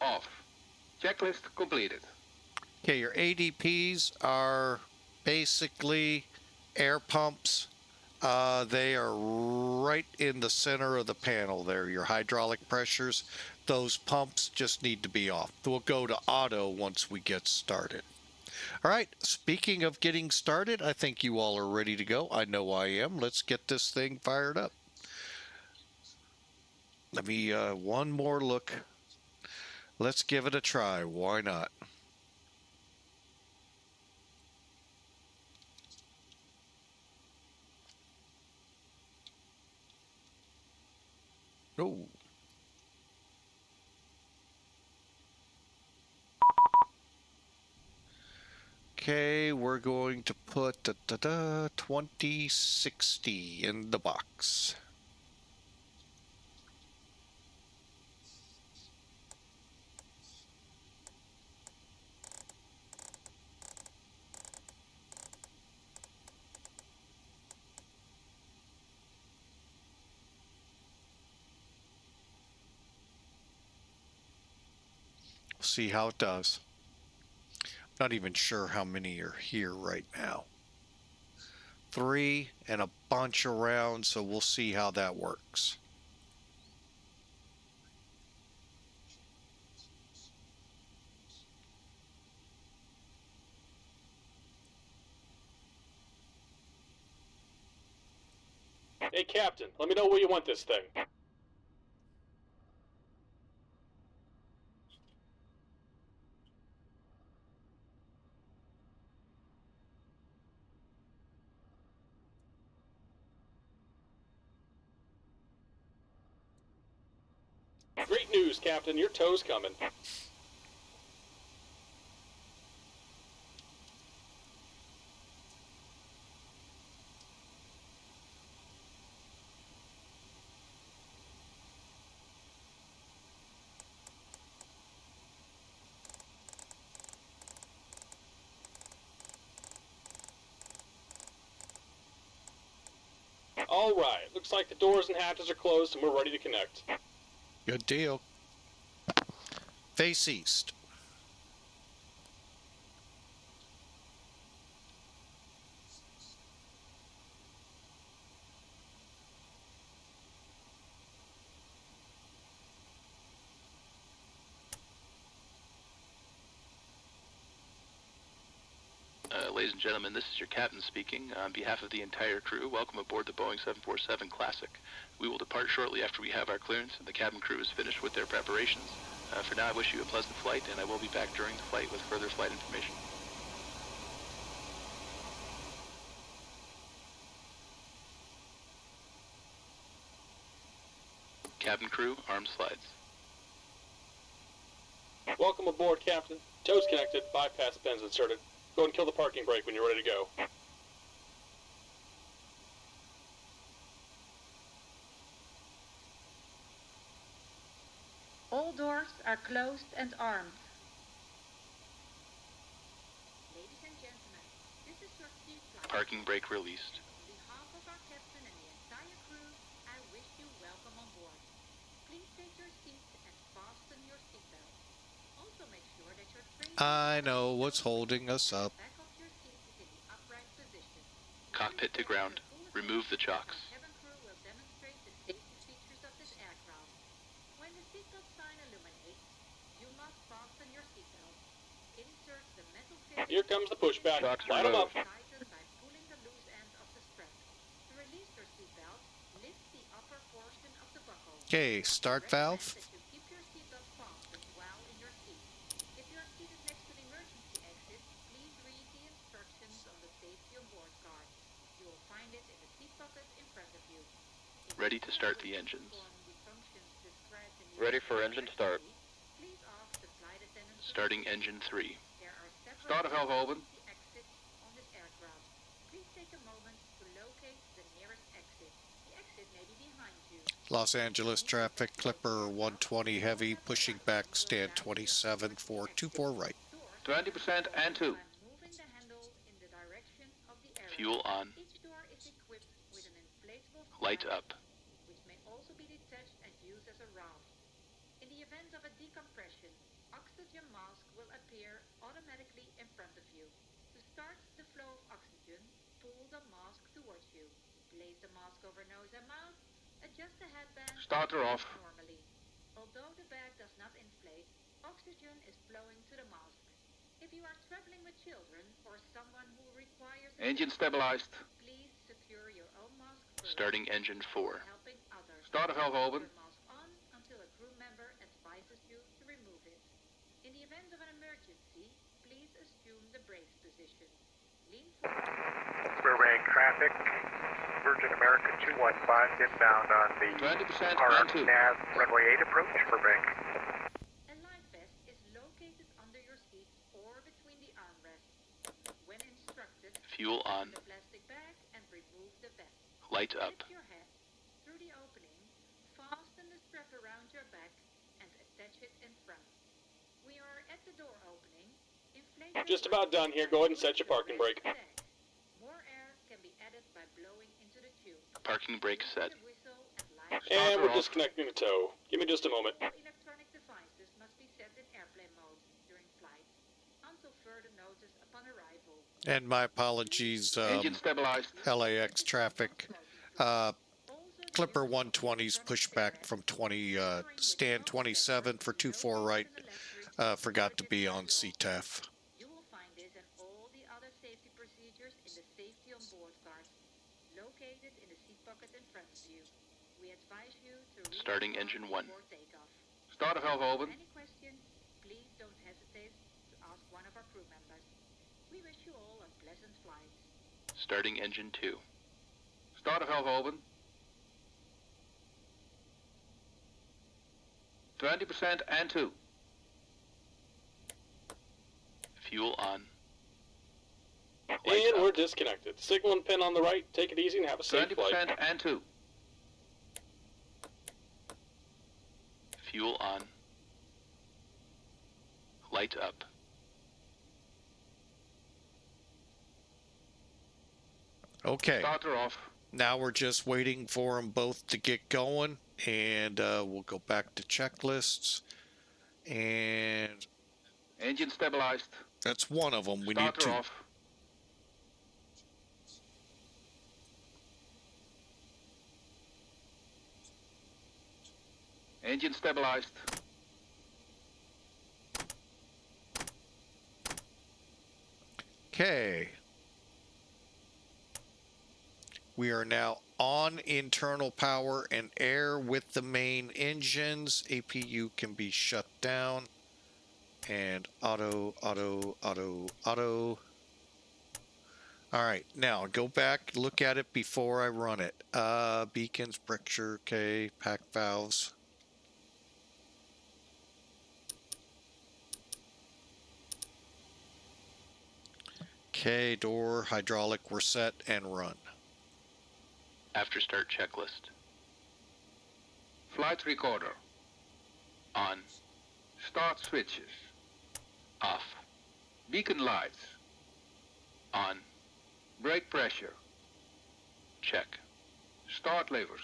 Speaker 4: off. Checklist completed.
Speaker 1: Okay, your ADPs are basically air pumps. They are right in the center of the panel there, your hydraulic pressures. Those pumps just need to be off. We'll go to auto once we get started. All right, speaking of getting started, I think you all are ready to go. I know I am. Let's get this thing fired up. Let me, one more look. Let's give it a try. Why not? Oh. Okay, we're going to put 2060 in the box. See how it does. Not even sure how many are here right now. 3 and a bunch around, so we'll see how that works.
Speaker 5: Hey, Captain, let me know where you want this thing. Great news, Captain. Your tow's coming. All right. Looks like the doors and hatches are closed and we're ready to connect.
Speaker 1: Good deal. Face east.
Speaker 3: Ladies and gentlemen, this is your captain speaking. On behalf of the entire crew, welcome aboard the Boeing 747 Classic. We will depart shortly after we have our clearance and the cabin crew is finished with their preparations. For now, I wish you a pleasant flight, and I will be back during the flight with further flight information. Cabin crew, arm slides.
Speaker 5: Welcome aboard, Captain. Tow's connected, bypass pins inserted. Go ahead and kill the parking brake when you're ready to go.
Speaker 6: All doors are closed and armed. Ladies and gentlemen, this is your seat flight.
Speaker 3: Parking brake released.
Speaker 6: On behalf of our captain and the entire crew, I wish you welcome on board. Please take your seats and fasten your seatbelt. Also make sure that your tray
Speaker 1: I know what's holding us up.
Speaker 6: back of your seat is in the upright position.
Speaker 3: Cockpit to ground. Remove the chocks.
Speaker 6: Cabin crew will demonstrate the safety features of this aircraft. When the seatbelt sign illuminates, you must fasten your seatbelt. Insert the metal fitting.
Speaker 5: Here comes the pushback.
Speaker 3: Chocks
Speaker 5: Line 'em up.
Speaker 6: Tighten by pulling the loose end of the strap. To release your seatbelt, lift the upper portion of the buckle.
Speaker 1: Okay, start
Speaker 6: Recommend
Speaker 1: valve.
Speaker 6: that you keep your seatbelt fastened while in your seat. If you are seated next to the emergency exit, please read the instructions on the safety on board card. You will find it in the seat pocket in front of you. If
Speaker 3: Ready
Speaker 6: you
Speaker 3: to start
Speaker 6: wish
Speaker 3: the
Speaker 6: to
Speaker 3: engines.
Speaker 6: perform the functions described in the
Speaker 7: Ready for engine start.
Speaker 6: please ask the flight attendant.
Speaker 3: Starting engine 3.
Speaker 6: There are several
Speaker 4: Starter valve open.
Speaker 6: emergency exits on this aircraft. Please take a moment to locate the nearest exit. The exit may be behind you.
Speaker 1: Los Angeles traffic, Clipper 120 heavy, pushing back, stand 27 for 24 right.
Speaker 4: 20% and 2.
Speaker 6: By moving the handle in the direction of the airlock.
Speaker 3: Fuel on.
Speaker 6: Each door is equipped with an inflatable
Speaker 3: Light
Speaker 6: flap,
Speaker 3: up.
Speaker 6: which may also be detached and used as a raft. In the event of a decompression, oxygen mask will appear automatically in front of you. To start the flow of oxygen, pull the mask towards you. Place the mask over nose and mouth. Adjust the headband.
Speaker 4: Starter off.
Speaker 6: Normally. Although the bag does not inflate, oxygen is flowing to the mask. If If you are traveling with children or someone who requires
Speaker 4: Engine
Speaker 6: assistance,
Speaker 4: stabilized.
Speaker 6: please secure your own mask first
Speaker 3: Starting engine 4.
Speaker 6: before helping others.
Speaker 4: Starter valve open.
Speaker 6: Keep your mask on until a crew member advises you to remove it. In the event of an emergency, please assume the brace position. Lean forward.
Speaker 7: Surveying traffic. Virgin America 215 inbound on the
Speaker 4: 20%
Speaker 7: RF
Speaker 4: and 2.
Speaker 7: nav runway 8 approach for bank.
Speaker 6: A life vest is located under your seat or between the armrests. When instructed,
Speaker 3: Fuel on.
Speaker 6: open the plastic bag and remove the vest.
Speaker 3: Light up.
Speaker 6: Lift your head through the opening, fasten the strap around your back, and attach it in front. We are at the door opening. Inflate your
Speaker 5: Just about done here. Go ahead and set your parking brake.
Speaker 6: bag. More air can be added by blowing into the tube.
Speaker 3: Parking brake set.
Speaker 6: The whistle and light.
Speaker 5: And we're
Speaker 4: off.
Speaker 5: disconnecting the tow. Give me just a moment.
Speaker 6: All electronic devices must be set in airplane mode during flight until further notice upon arrival.
Speaker 1: And my apologies,
Speaker 4: Engine stabilized.
Speaker 1: LAX traffic. Clipper 120's pushed back from 20, stand 27 for 24 right. Forgot to be on CTAF.
Speaker 6: You will find this and all the other safety procedures in the Safety on Board card, located in the seat pocket in front of you. We advise you to read
Speaker 3: Starting
Speaker 6: the
Speaker 3: engine
Speaker 6: card
Speaker 3: 1.
Speaker 6: before takeoff.
Speaker 4: Starter valve open.
Speaker 6: Any questions, please don't hesitate to ask one of our crew members. We wish you all a pleasant flight.
Speaker 3: Starting engine 2.
Speaker 4: Starter valve open. 20% and 2.
Speaker 3: Fuel on. Light
Speaker 5: And we're
Speaker 3: up.
Speaker 5: disconnected. Signal and pin on the right. Take it easy and have a safe
Speaker 4: 20%
Speaker 5: flight.
Speaker 4: and 2.
Speaker 3: Fuel on. Light up.
Speaker 1: Okay,
Speaker 4: Starter off.
Speaker 1: now we're just waiting for them both to get going, and we'll go back to checklists. And
Speaker 4: Engine stabilized.
Speaker 1: that's one of them. We need
Speaker 4: Starter
Speaker 1: to.
Speaker 4: off. Engine stabilized.
Speaker 1: Okay. We are now on internal power and air with the main engines. APU can be shut down. And auto. All right, now go back, look at it before I run it. Beacons, Bricture, okay, pack valves. Okay, door, hydraulic, we're set and run.
Speaker 3: After start checklist.
Speaker 4: Flight recorder.
Speaker 3: On.
Speaker 4: Start switches.
Speaker 3: Off.
Speaker 4: Beacon lights.
Speaker 3: On.
Speaker 4: Brake pressure.
Speaker 3: Check.
Speaker 4: Start levers.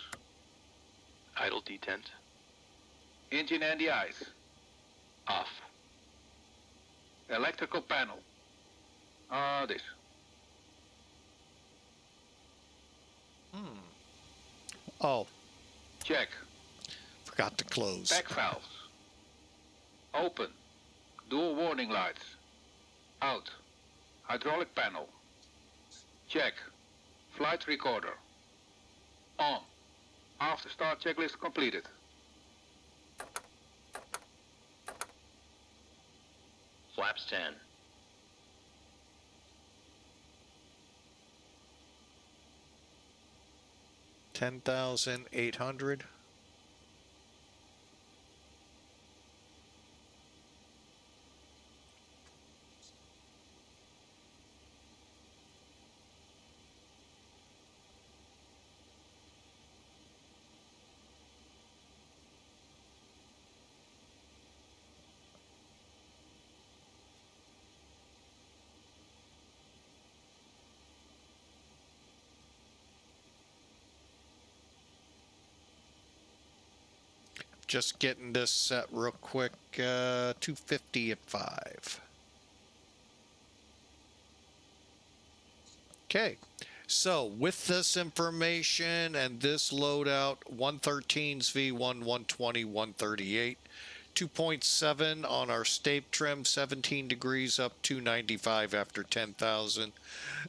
Speaker 3: Idle detent.
Speaker 4: Engine and the eyes.
Speaker 3: Off.
Speaker 4: Electrical panel. This.
Speaker 1: Oh,
Speaker 4: Check.
Speaker 1: forgot to close.
Speaker 4: Back valves. Open. Dual warning lights. Out. Hydraulic panel. Check. Flight recorder. On. After start checklist completed.
Speaker 2: Flaps 10.
Speaker 1: $10,800. Just getting this set real quick. 250 at 5. Okay, so with this information and this loadout, 113's V1, 120, 138, 2.7 on our stape trim, 17 degrees up, 295 after 10,000.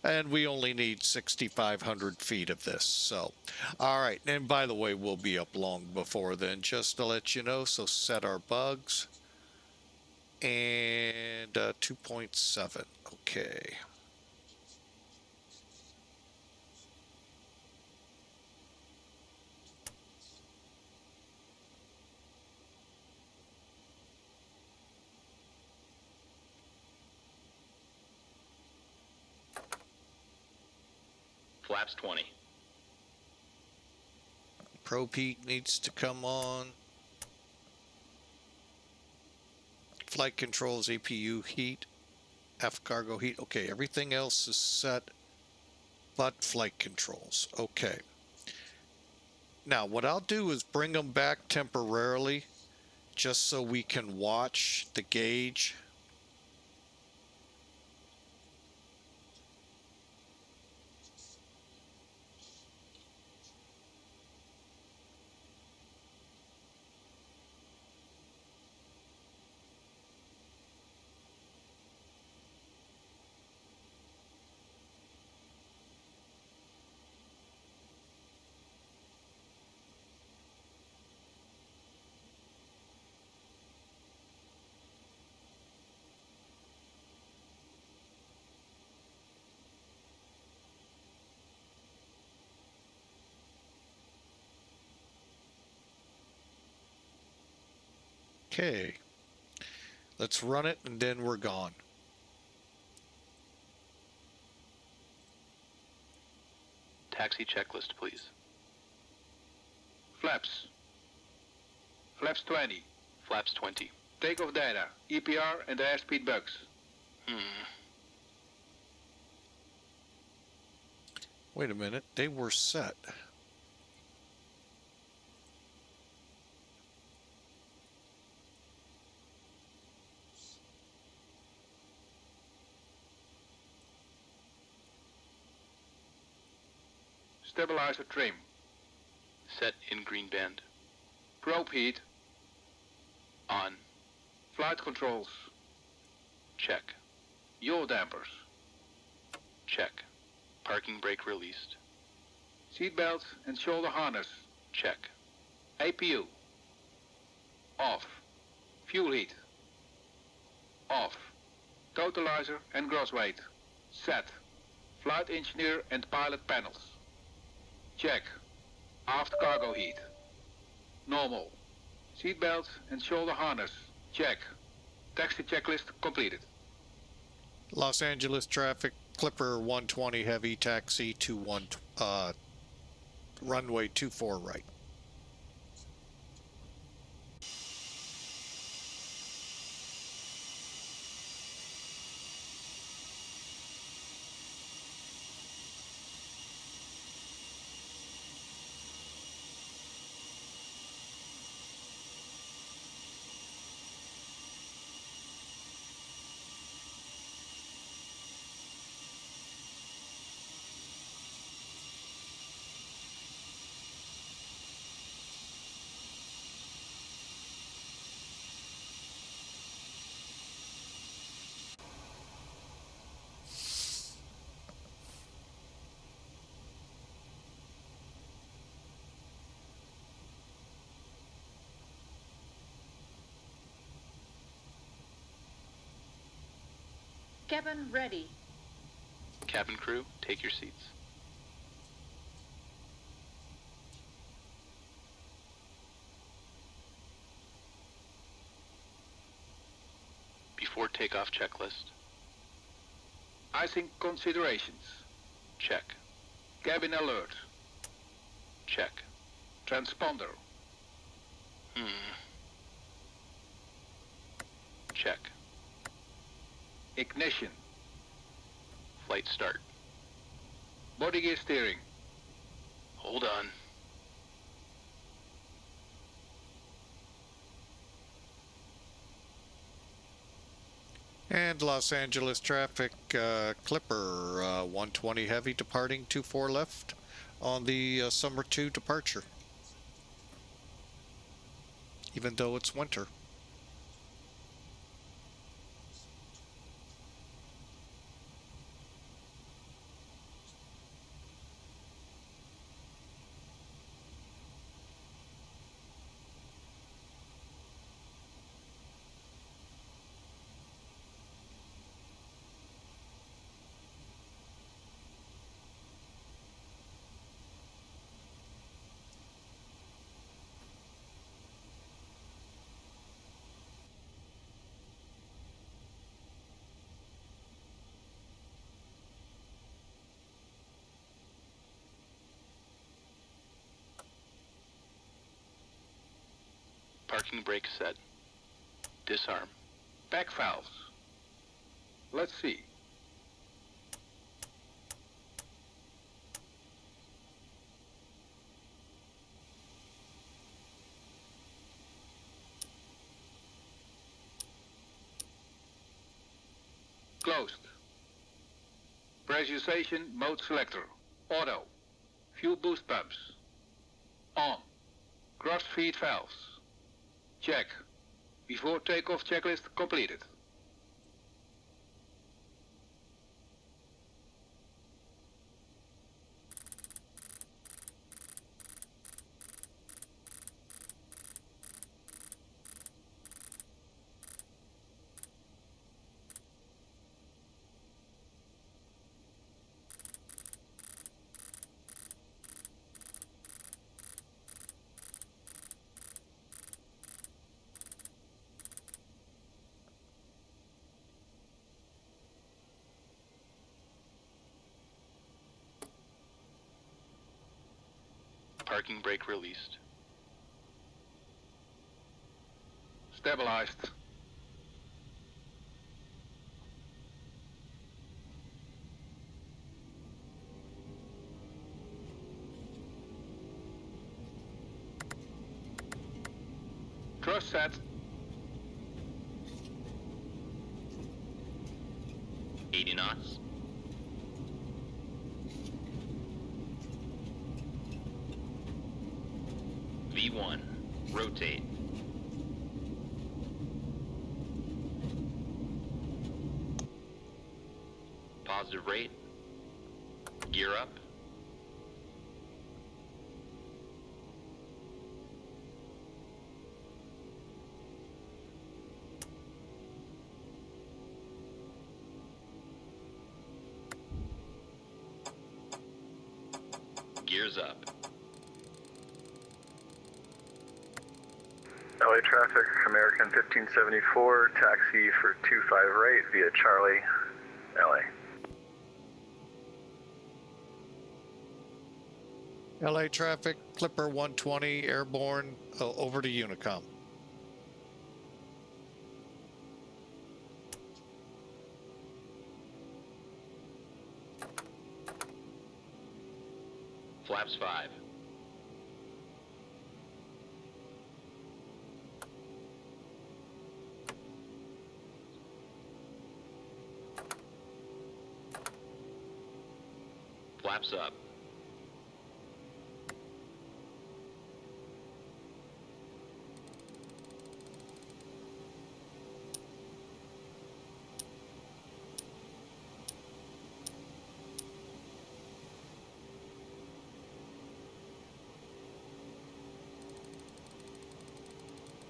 Speaker 1: And we only need 6,500 feet of this. So, all right. And by the way, we'll be up long before then, just to let you know. So set our bugs. And 2.7. Okay.
Speaker 3: Flaps 20.
Speaker 1: Probe heat needs to come on. Flight controls, APU heat, F cargo heat. Okay, everything else is set but flight controls. Okay. Now, what I'll do is bring them back temporarily just so we can watch the gauge. Okay. Let's run it and then we're gone.
Speaker 3: Taxi checklist, please.
Speaker 4: Flaps. Flaps 20.
Speaker 3: Flaps 20.
Speaker 4: Takeoff data, EPR and airspeed bugs.
Speaker 1: Wait a minute. They were set.
Speaker 4: Stabilizer trim.
Speaker 3: Set in green band.
Speaker 4: Probe heat.
Speaker 3: On.
Speaker 4: Flight controls.
Speaker 3: Check.
Speaker 4: Yaw dampers.
Speaker 3: Check. Parking brake released.
Speaker 4: Seatbelt and shoulder harness.
Speaker 3: Check.
Speaker 4: APU. Off. Fuel heat. Off. Totalizer and gross weight. Set. Flight engineer and pilot panels. Check. Aft cargo heat. Normal. Seatbelt and shoulder harness. Check. Taxi checklist completed.
Speaker 1: Los Angeles traffic, Clipper 120 heavy, taxi to runway 24 right.
Speaker 6: Cabin ready.
Speaker 3: Cabin crew, take your seats. Before takeoff checklist.
Speaker 4: Icing considerations.
Speaker 3: Check.
Speaker 4: Cabin alert.
Speaker 3: Check.
Speaker 4: Transponder.
Speaker 3: Check.
Speaker 4: Ignition.
Speaker 3: Flight start.
Speaker 4: Body gear steering.
Speaker 3: Hold on.
Speaker 1: And Los Angeles traffic, Clipper 120 heavy departing 24 left on the summer 2 departure. Even though it's winter.
Speaker 3: Parking brake set. Disarm.
Speaker 4: Back valves. Let's see. Closed. Pressurization mode selector. Auto. Fuel boost pumps. On. Cross feed valves. Check. Before takeoff checklist completed.
Speaker 3: Parking brake released.
Speaker 4: Stabilized. Thrust set.
Speaker 3: $80 knots. V1. Rotate. Positive rate. Gear up. Gears up.
Speaker 7: LA traffic, American 1574, taxi for 258 via Charlie, LA.
Speaker 1: LA traffic, Clipper 120, airborne, over to Unicom.
Speaker 3: Flaps 5. Flaps up.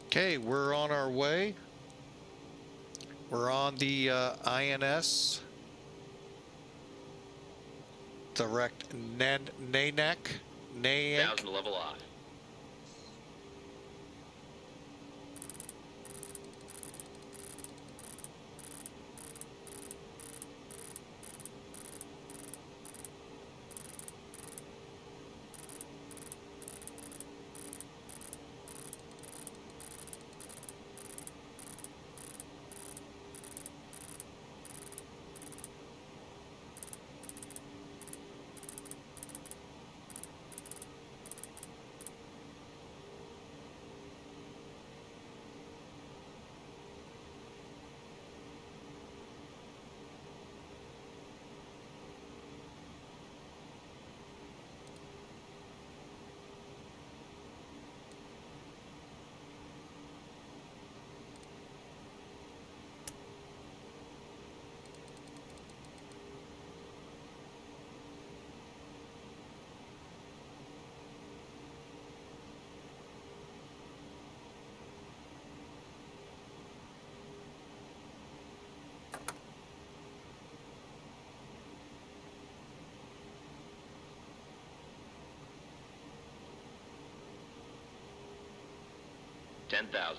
Speaker 1: Okay, we're on our way. We're on the INS. Direct Nyack.
Speaker 3: 1000 level off. $10,000.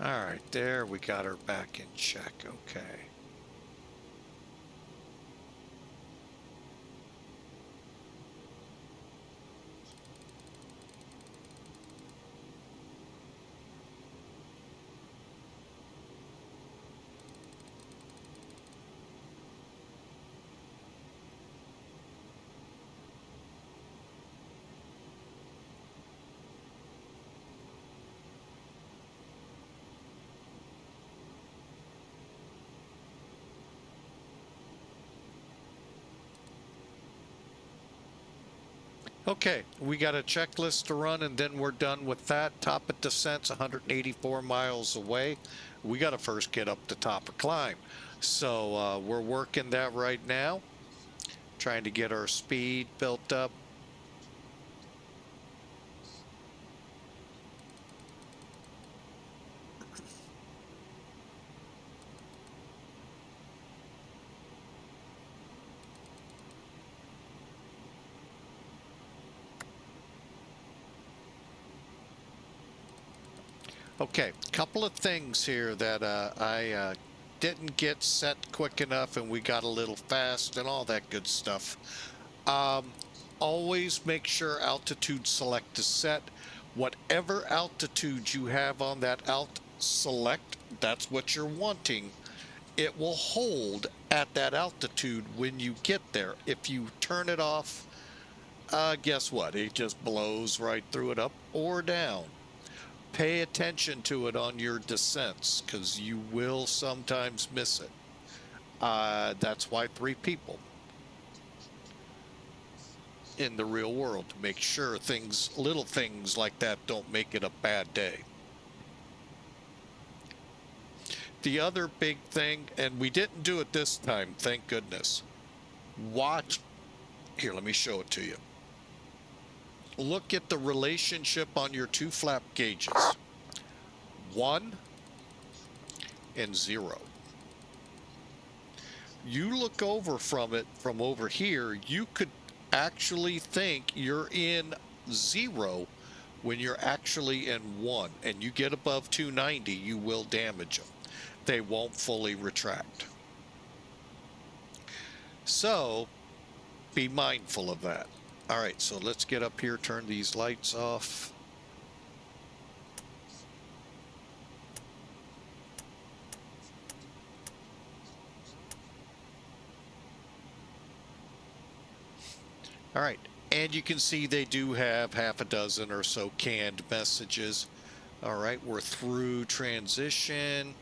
Speaker 1: All right, there we got her back in check. Okay. Okay, we got a checklist to run and then we're done with that. Top of descent's 184 miles away. We got to first get up the top of climb. So we're working that right now, trying to get our speed built up. Okay, couple of things here that I didn't get set quick enough and we got a little fast and all that good stuff. Always make sure altitude select is set. Whatever altitude you have on that alt select, that's what you're wanting. It will hold at that altitude when you get there. If you turn it off, guess what? It just blows right through it up or down. Pay attention to it on your descents because you will sometimes miss it. That's why 3 people in the real world to make sure things, little things like that don't make it a bad day. The other big thing, and we didn't do it this time, thank goodness. Watch, here, let me show it to you. Look at the relationship on your 2 flap gauges. 1 and 0. You look over from it from over here, you could actually think you're in 0 when you're actually in 1, and you get above 290, you will damage them. They won't fully retract. So be mindful of that. All right, so let's get up here, turn these lights off. All right, and you can see they do have half a dozen or so canned messages. All right, we're through transition.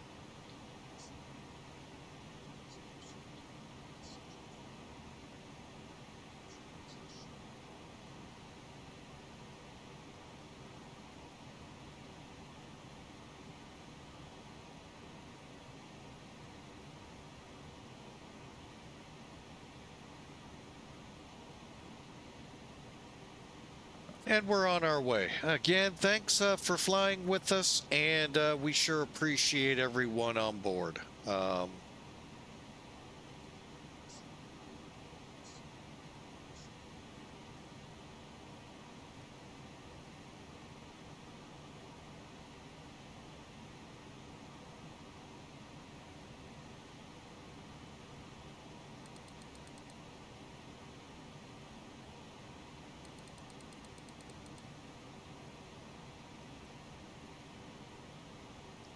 Speaker 1: And we're on our way. Again, thanks for flying with us, and we sure appreciate everyone on board.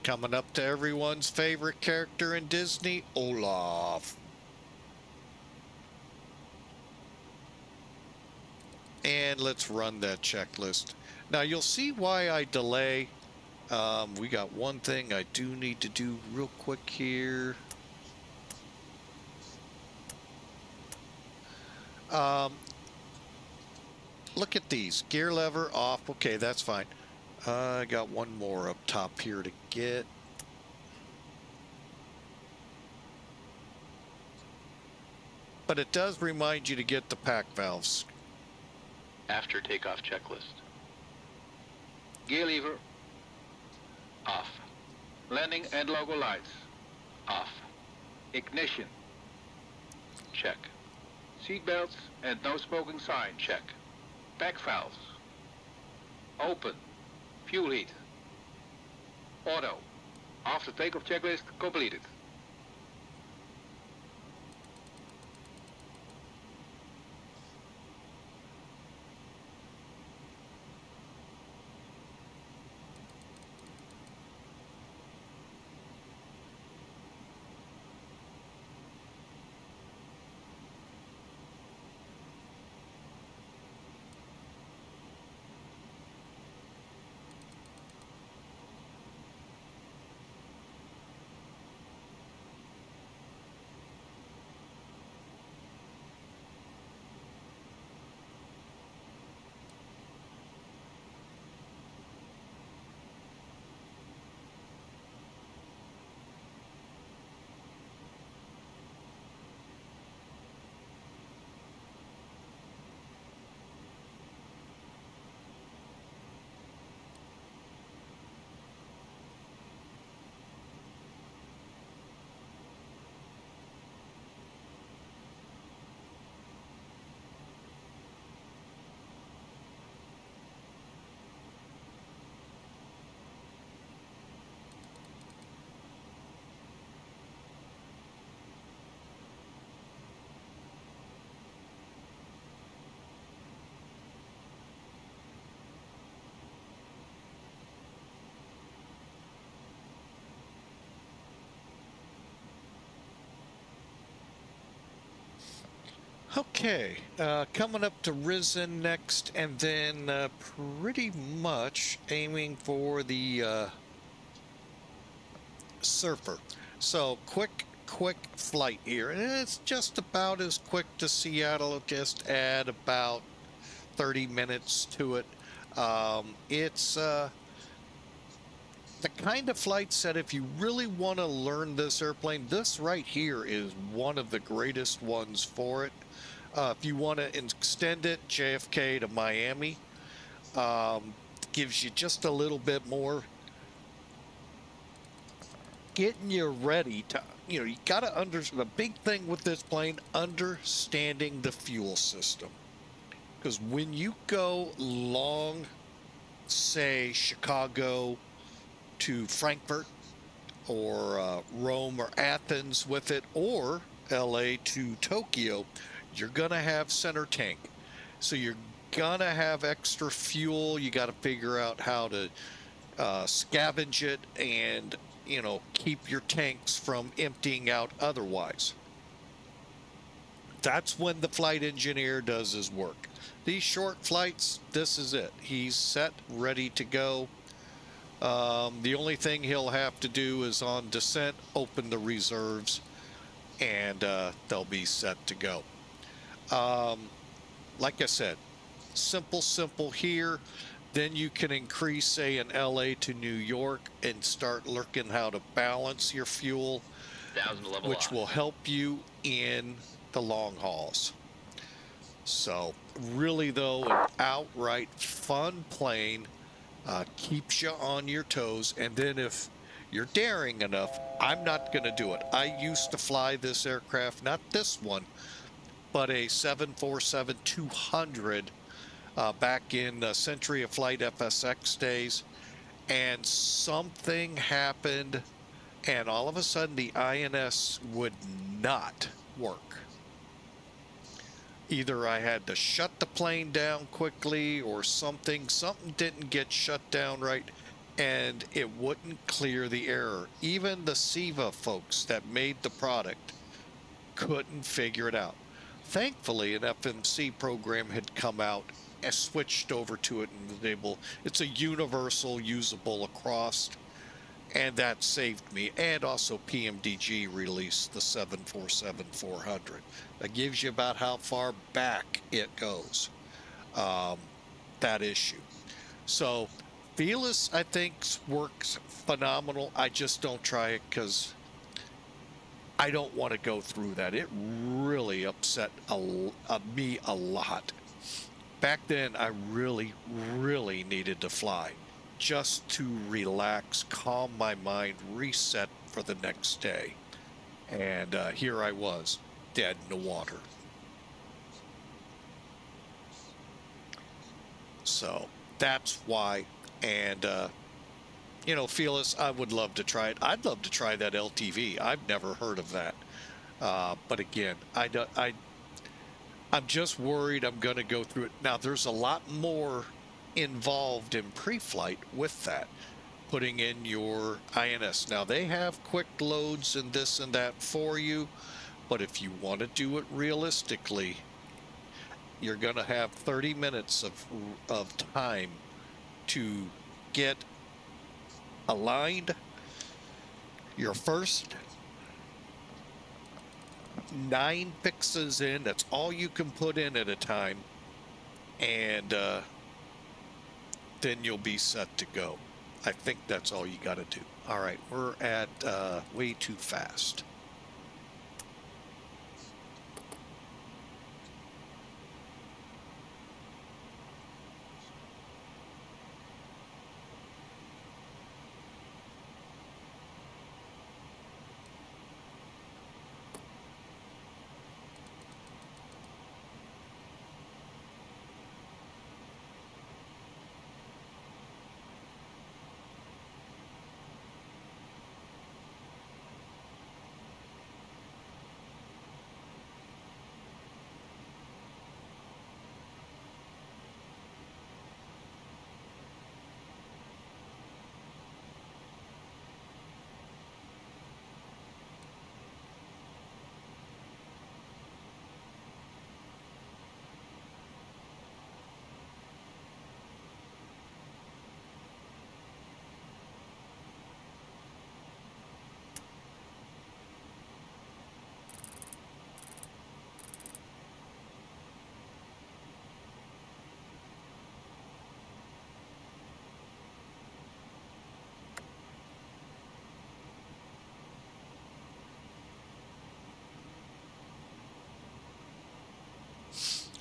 Speaker 1: Coming up to everyone's favorite character in Disney, Olaf. And let's run that checklist. Now you'll see why I delay. We got one thing I do need to do real quick here. Look at these. Gear lever off. Okay, that's fine. I got one more up top here to get. But it does remind you to get the pack valves.
Speaker 3: After takeoff checklist.
Speaker 4: Gear lever.
Speaker 3: Off.
Speaker 4: Landing and logo lights.
Speaker 3: Off.
Speaker 4: Ignition.
Speaker 3: Check.
Speaker 4: Seat belts and no smoking sign.
Speaker 3: Check.
Speaker 4: Pack valves. Open. Fuel heat. Auto. After takeoff checklist completed.
Speaker 1: Okay, coming up to Risen next, and then pretty much aiming for the Surfer. So quick flight here, and it's just about as quick to Seattle. Just add about 30 minutes to it. It's the kind of flights that if you really want to learn this airplane, this right here is one of the greatest ones for it. If you want to extend it, JFK to Miami, gives you just a little bit more, getting you ready to, you got to understand the big thing with this plane, understanding the fuel system. Because when you go long, say Chicago to Frankfurt, or Rome or Athens with it, or LA to Tokyo, you're gonna have center tank. So you're gonna have extra fuel. You got to figure out how to scavenge it and, keep your tanks from emptying out otherwise. That's when the flight engineer does his work. These short flights, this is it. He's set, ready to go. The only thing he'll have to do is on descent, open the reserves, and they'll be set to go. Like I said, simple here. Then you can increase, say, in LA to New York and start looking how to balance your fuel, which will help you in the long hauls. So really, though, an outright fun plane. Keeps you on your toes. And then if you're daring enough, I'm not going to do it. I used to fly this aircraft, not this one, but a 747-200 back in Century of Flight FSX days. And something happened, and all of a sudden the INS would not work. Either I had to shut the plane down quickly or something didn't get shut down right, and it wouldn't clear the error. Even the SIVA folks that made the product couldn't figure it out. Thankfully, an FMC program had come out and switched over to it and was able, it's a universal usable across, and that saved me. And also PMDG released the 747-400. That gives you about how far back it goes, that issue. So Felis, I think, works phenomenal. I just don't try it because I don't want to go through that. It really upset me a lot. Back then, I really needed to fly just to relax, calm my mind, reset for the next day. And here I was, dead in the water. So that's why. And you know, Felis, I would love to try it. I'd love to try that LTV. I've never heard of that. But again, I'm just worried I'm going to go through it. Now, there's a lot more involved in pre-flight with that, putting in your INS. Now, they have quick loads and this and that for you, but if you want to do it realistically, you're going to have 30 minutes of time to get aligned. Your first 9 fixes in, that's all you can put in at a time, and then you'll be set to go. I think that's all you got to do. All right, we're at way too fast.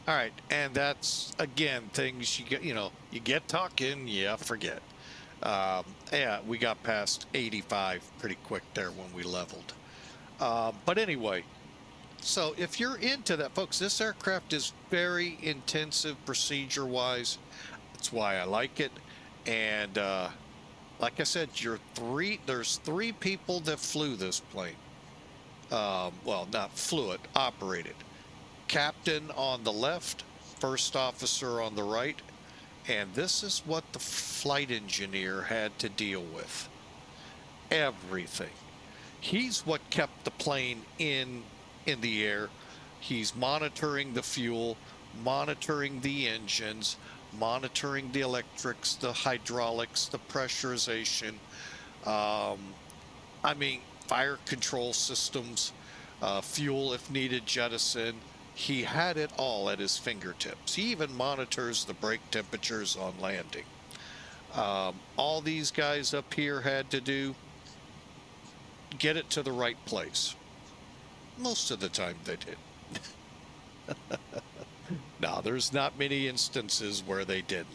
Speaker 1: All right, and that's again things you get. You know, you get talking, yeah, forget. Yeah, we got past 85 pretty quick there when we leveled. But anyway, so if you're into that, folks, this aircraft is very intensive procedure-wise. That's why I like it. And like I said, there's 3 people that flew this plane. Well, not flew it, operated. Captain on the left, first officer on the right, and this is what the flight engineer had to deal with. Everything. He's what kept the plane in the air. He's monitoring the fuel, monitoring the engines, monitoring the electrics, the hydraulics, the pressurization. I mean, fire control systems, fuel if needed, jettison. He had it all at his fingertips. He even monitors the brake temperatures on landing. All these guys up here had to do, get it to the right place. Most of the time they did. Now, there's not many instances where they didn't,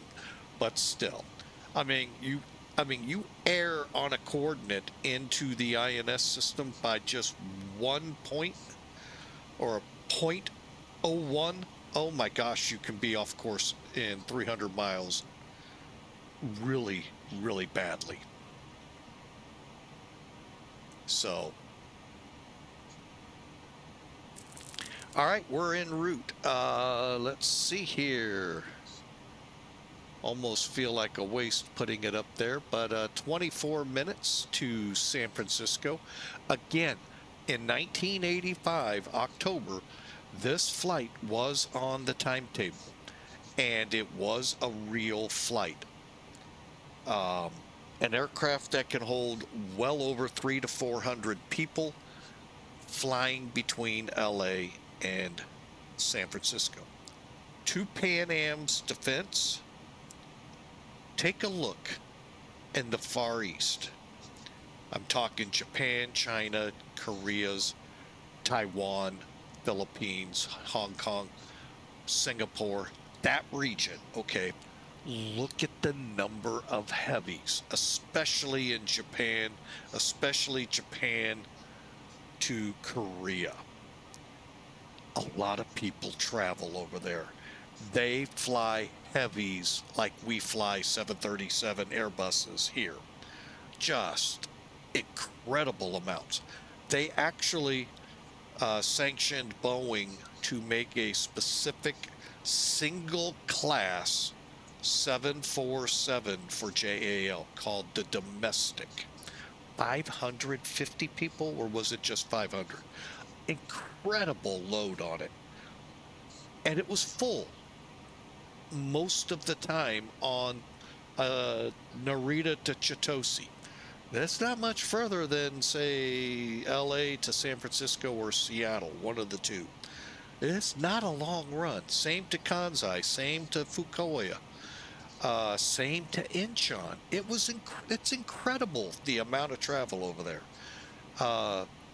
Speaker 1: but still. I mean, you err on a coordinate into the INS system by just 1 point or a 0.01. Oh my gosh, you can be off course in 300 miles really, really badly. So, all right, we're en route. Let's see here. Almost feel like a waste putting it up there, but 24 minutes to San Francisco. Again, in 1985, October, this flight was on the timetable, and it was a real flight. An aircraft that can hold well over 300 to 400 people flying between LA and San Francisco. 2 Pan Am's defense. Take a look in the Far East. I'm talking Japan, China, Korea's, Taiwan, Philippines, Hong Kong, Singapore, that region, okay? Look at the number of heavies, especially in Japan, especially Japan to Korea. A lot of people travel over there. They fly heavies like we fly 737 Airbuses here. just incredible amounts. They actually sanctioned Boeing to make a specific single class 747 for JAL called the domestic. 550 people, or was it just 500? Incredible load on it. And it was full most of the time on Narita to Chitose. That's not much further than, say, LA to San Francisco or Seattle, one of the two. It's not a long run. Same to Kansai, same to Fukuoka, same to Incheon. It's incredible the amount of travel over there.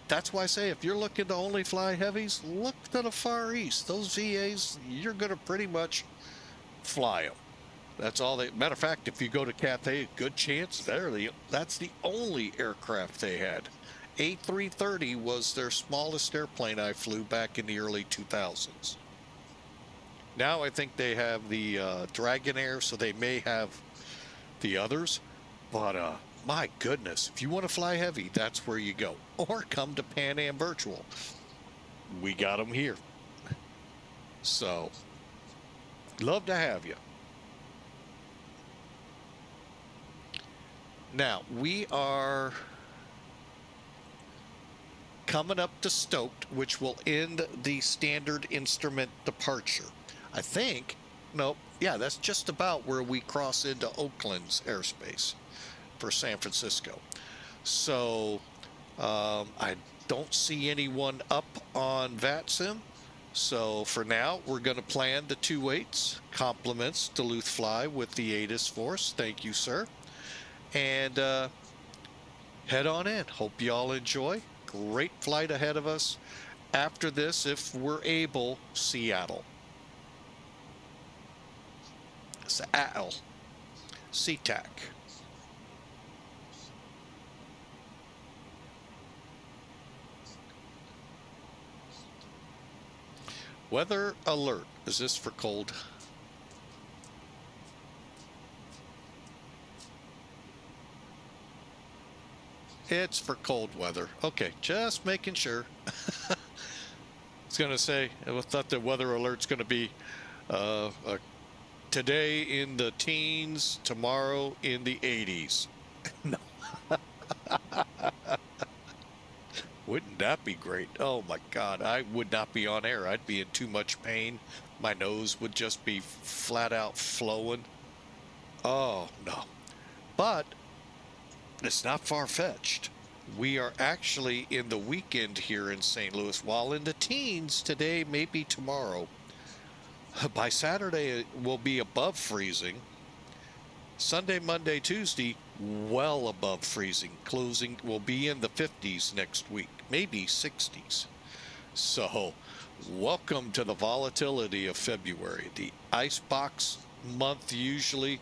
Speaker 1: That's why I say if you're looking to only fly heavies, look to the Far East. Those VAs, you're going to pretty much fly them. That's all they. Matter of fact, if you go to Cathay, good chance that's the only aircraft they had. A330 was their smallest airplane I flew back in the early 2000s. Now I think they have the Dragonair, so they may have the others. But my goodness, if you want to fly heavy, that's where you go. Or come to Pan Am Virtual. We got them here. So, love to have you. Now, we are coming up to Stoked, which will end the standard instrument departure. I think, nope, yeah, that's just about where we cross into Oakland's airspace for San Francisco. So, I don't see anyone up on VATSIM. So for now, we're going to plan the 2.8s. Compliments Duluth Fly with the ATIS Force. Thank you, sir. And head on in. Hope you all enjoy. Great flight ahead of us. After this, if we're able, Seattle. Seattle. SeaTac. Weather alert. Is this for cold? It's for cold weather. Okay, just making sure. I was going to say, I thought the weather alert's going to be today in the teens, tomorrow in the 80s. No. Wouldn't that be great? Oh my God, I would not be on air. I'd be in too much pain. My nose would just be flat out flowing. Oh no. But it's not far-fetched. We are actually in the weekend here in St. Louis, while in the teens today, maybe tomorrow. By Saturday, it will be above freezing. Sunday, Monday, Tuesday, well above freezing. Closing will be in the 50s next week, maybe 60s. So, welcome to the volatility of February. The icebox month usually,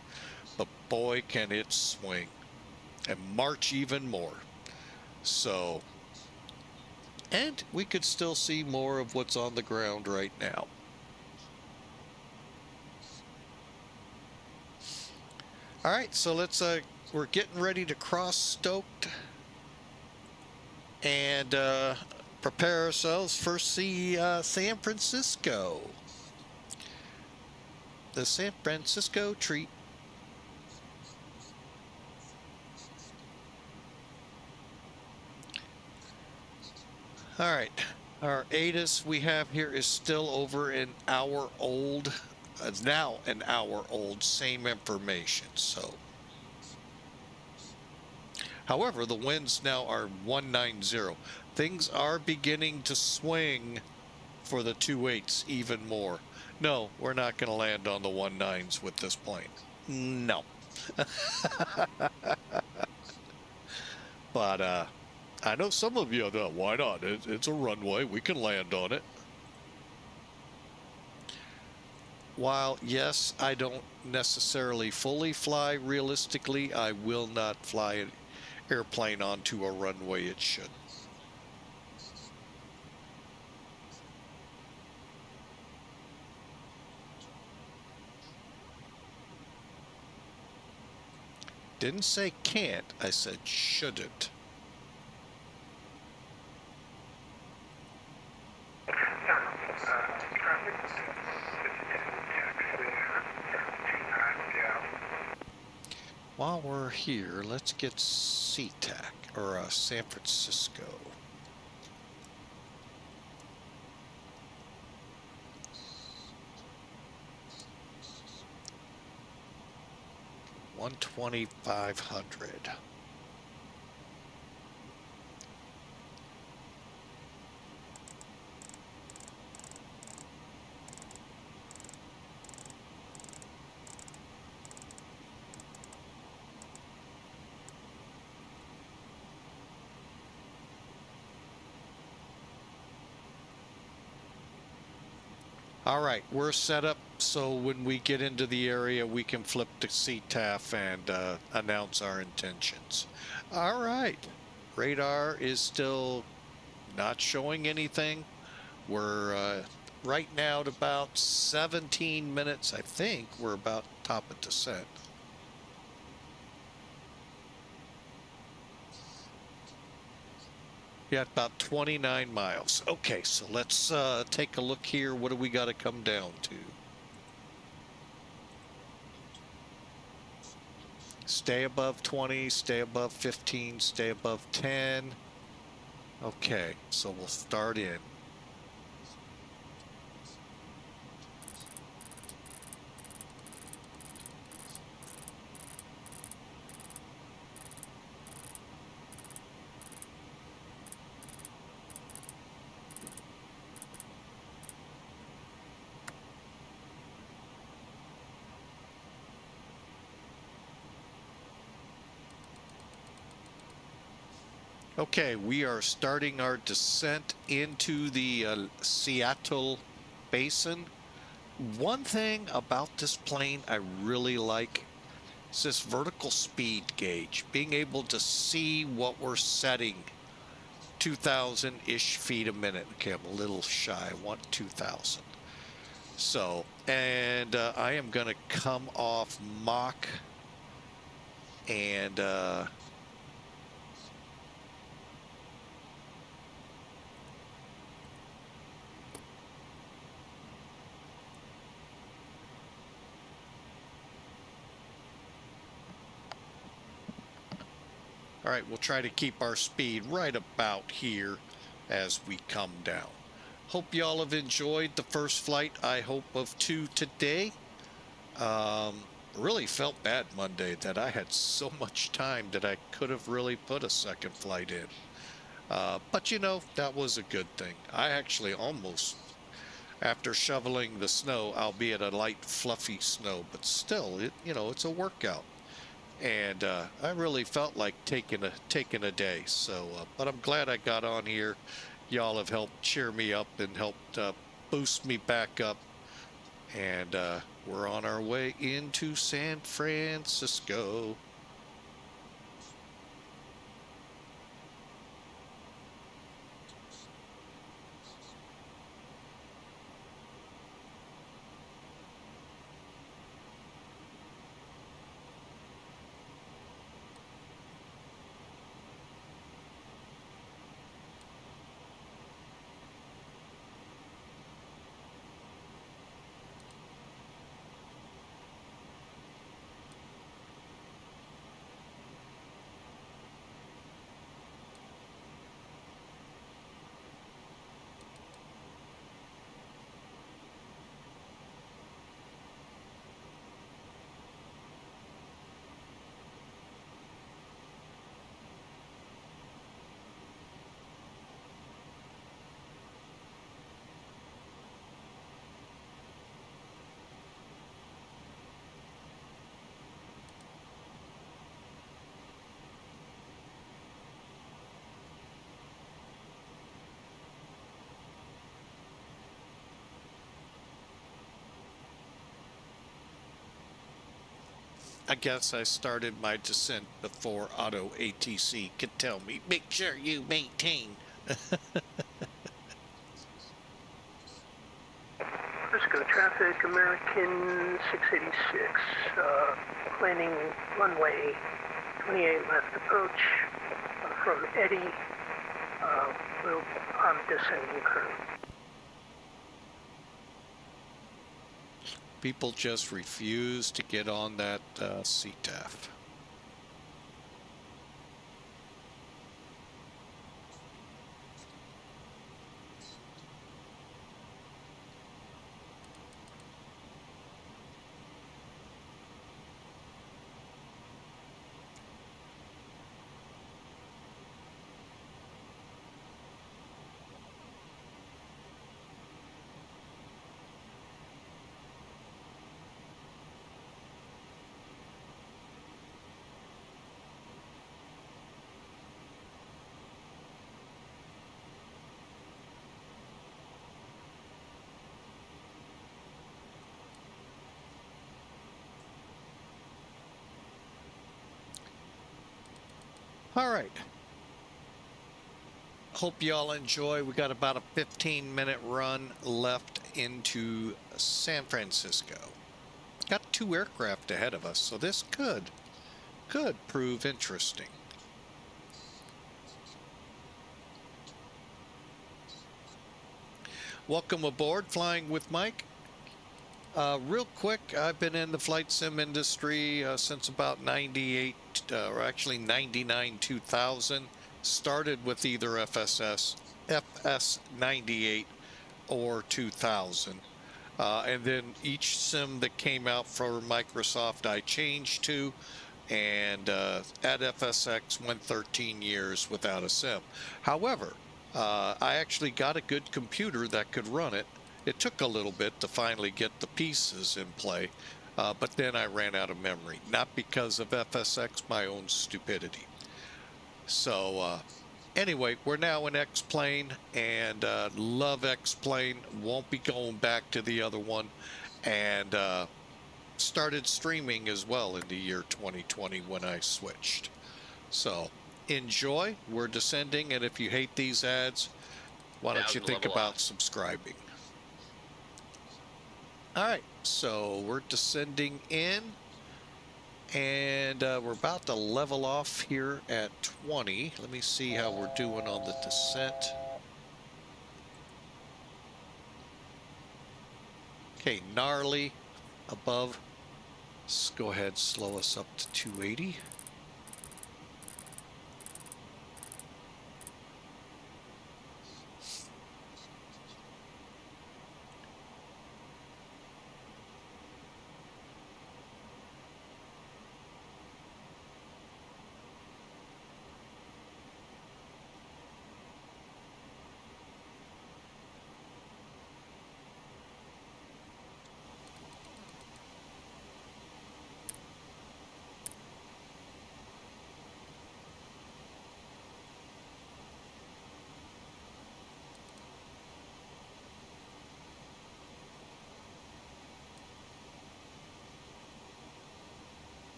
Speaker 1: but boy, can it swing. And March even more. So, and we could still see more of what's on the ground right now. All right, so let's we're getting ready to cross Stoked and prepare ourselves for San Francisco. The San Francisco treat. All right, our ATIS we have here is still over an hour old. It's now an hour old, same information. So, however, the winds now are 190. Things are beginning to swing for the 2.8s even more. No, we're not going to land on the 19s with this plane. No. But I know some of you are, why not? It's a runway. We can land on it. While, yes, I don't necessarily fully fly realistically, I will not fly an airplane onto a runway it should. Didn't say can't, I said shouldn't. While we're here, let's get SeaTac, or San Francisco. $120,500. All right, we're set up so when we get into the area, we can flip to CTAF and announce our intentions. All right, radar is still not showing anything. We're right now at about 17 minutes. I think we're about top of descent. Yeah, about 29 miles. Okay, so let's take a look here. What do we got to come down to? Stay above 20, stay above 15, stay above 10. Okay, so we'll start in. Okay, we are starting our descent into the Seattle Basin. One thing about this plane I really like is this vertical speed gauge, being able to see what we're setting. 2,000-ish feet a minute. Okay, I'm a little shy. I want 2,000. So, and I am going to come off Mach and all right, we'll try to keep our speed right about here as we come down. Hope y'all have enjoyed the first flight, I hope, of 2 today. Really felt bad Monday that I had so much time that I could have really put a second flight in. But you know, that was a good thing. I actually almost, after shoveling the snow, albeit a light fluffy snow, but still, you know, it's a workout. And I really felt like taking a day. So, but I'm glad I got on here. Y'all have helped cheer me up and helped boost me back up. And we're on our way into San Francisco. I guess I started my descent before Auto ATC could tell me, make sure you maintain.
Speaker 8: Frisco traffic, American 686, planning runway 28 left approach from Eddie. I'm descending curve.
Speaker 1: People just refuse to get on that CTAF. All right. Hope y'all enjoy. We got about a 15-minute run left into San Francisco. Got 2 aircraft ahead of us, so this could prove interesting. Welcome aboard, Flying with Mike. Real quick, I've been in the flight sim industry since about 98, or actually 99, 2000. Started with either FS 98 or 2000. And then each sim that came out for Microsoft I changed to, and at FSX went 13 years without a sim. However, I actually got a good computer that could run it. It took a little bit to finally get the pieces in play, but then I ran out of memory, not because of FSX, my own stupidity. So anyway, we're now in X-Plane, and love X-Plane. Won't be going back to the other one, and started streaming as well in the year 2020 when I switched. So enjoy. We're descending, and if you hate these ads, why don't you think about subscribing? All right, so we're descending in, and we're about to level off here at 20. Let me see how we're doing on the descent. Okay, gnarly above. Let's go ahead, slow us up to 280.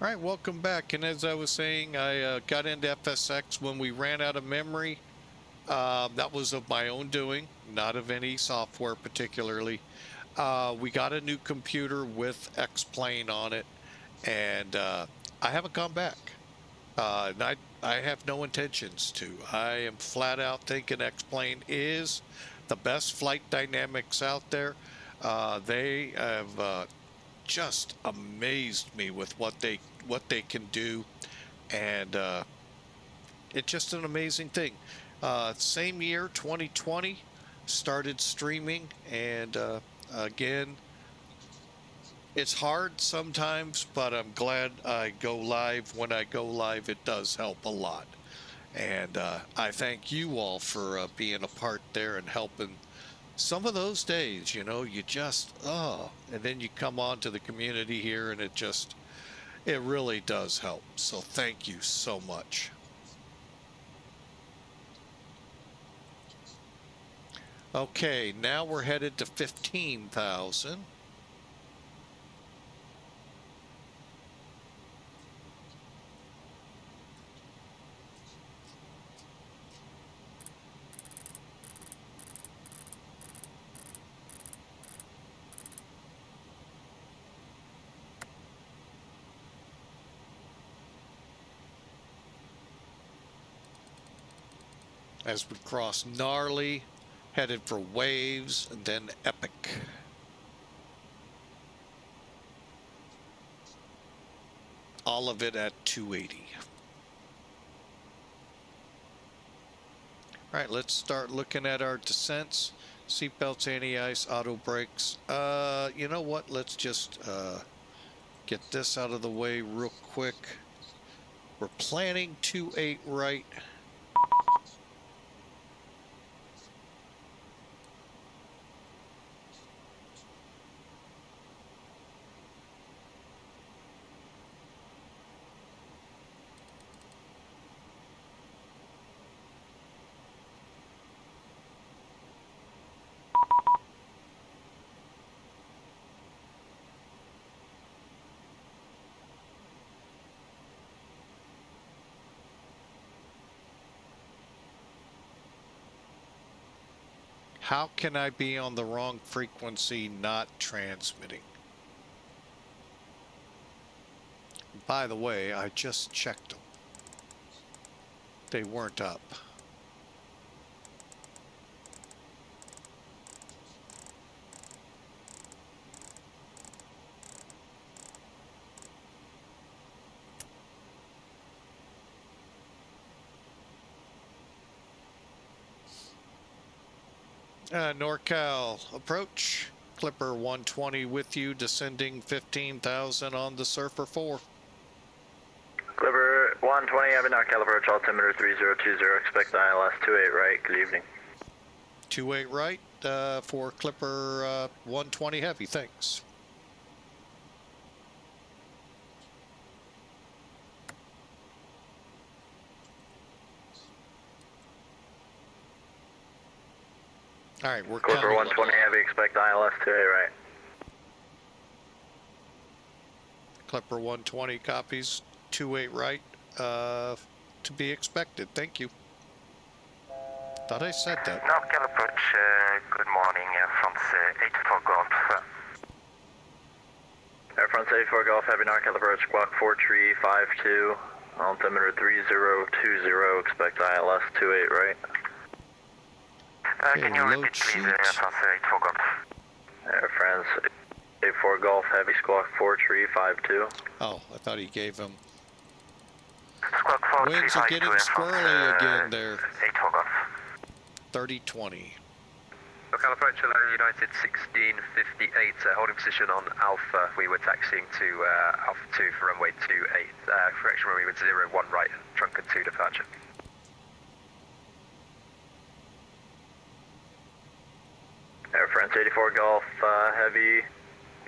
Speaker 1: All right, welcome back. And as I was saying, I got into FSX when we ran out of memory. That was of my own doing, not of any software particularly. We got a new computer with X-Plane on it, and I haven't gone back. And I have no intentions to. I am flat out thinking X-Plane is the best flight dynamics out there. They have just amazed me with what they can do, and it's just an amazing thing. Same year, 2020, started streaming, and again, it's hard sometimes, but I'm glad I go live. When I go live, it does help a lot, and I thank you all for being a part there and helping some of those days, you know, you just, oh, and then you come on to the community here and it really does help. So thank you so much. Okay, now we're headed to 15,000. As we cross Gnarly, headed for Waves, and then Epic. All of it at 280. All right, let's start looking at our descents. Seatbelts, anti-ice, auto brakes. You know what? Let's just get this out of the way real quick. We're planning 28 right. How can I be on the wrong frequency not transmitting? By the way, I just checked them. They weren't up. NorCal approach. Clipper 120 with you, descending 15,000 on the Surfer 4.
Speaker 7: Clipper 120, having NorCal approach, altimeter 3020, expect ILS 28 right, good evening.
Speaker 1: 28 right for Clipper 120 heavy, thanks. All right, we're
Speaker 7: Clipper 120 heavy, expect ILS 28 right.
Speaker 1: Clipper 120 copies, 28 right, to be expected. Thank you. Thought I said that.
Speaker 9: NorCal approach, good morning, Air France 84 Golf.
Speaker 7: Air France 84 Golf, heavy NorCal approach, squawk 4352, altimeter 3020, expect ILS 28 right.
Speaker 9: Can you repeat please, Air France 84 Golf?
Speaker 7: Air France 84 Golf, heavy squawk 4352.
Speaker 1: Oh, I thought he gave him.
Speaker 9: Squawk 4352,
Speaker 1: Winds are getting squirrely again there.
Speaker 9: 84 Golf.
Speaker 1: 3020.
Speaker 10: NorCal approach, hello, United 1658, holding position on Alpha. We were taxiing to Alpha 2 for runway 28. Correction, runway 01 right, trunk and 2 departure.
Speaker 7: Air France 84 Golf, heavy,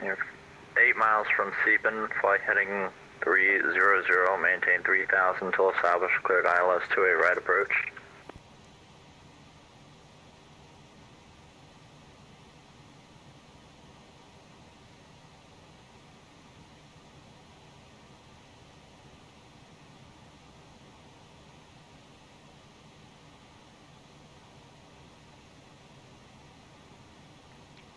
Speaker 7: 8 miles from Seapen, flight heading 300, maintain 3000 until established, cleared ILS 28 right approach.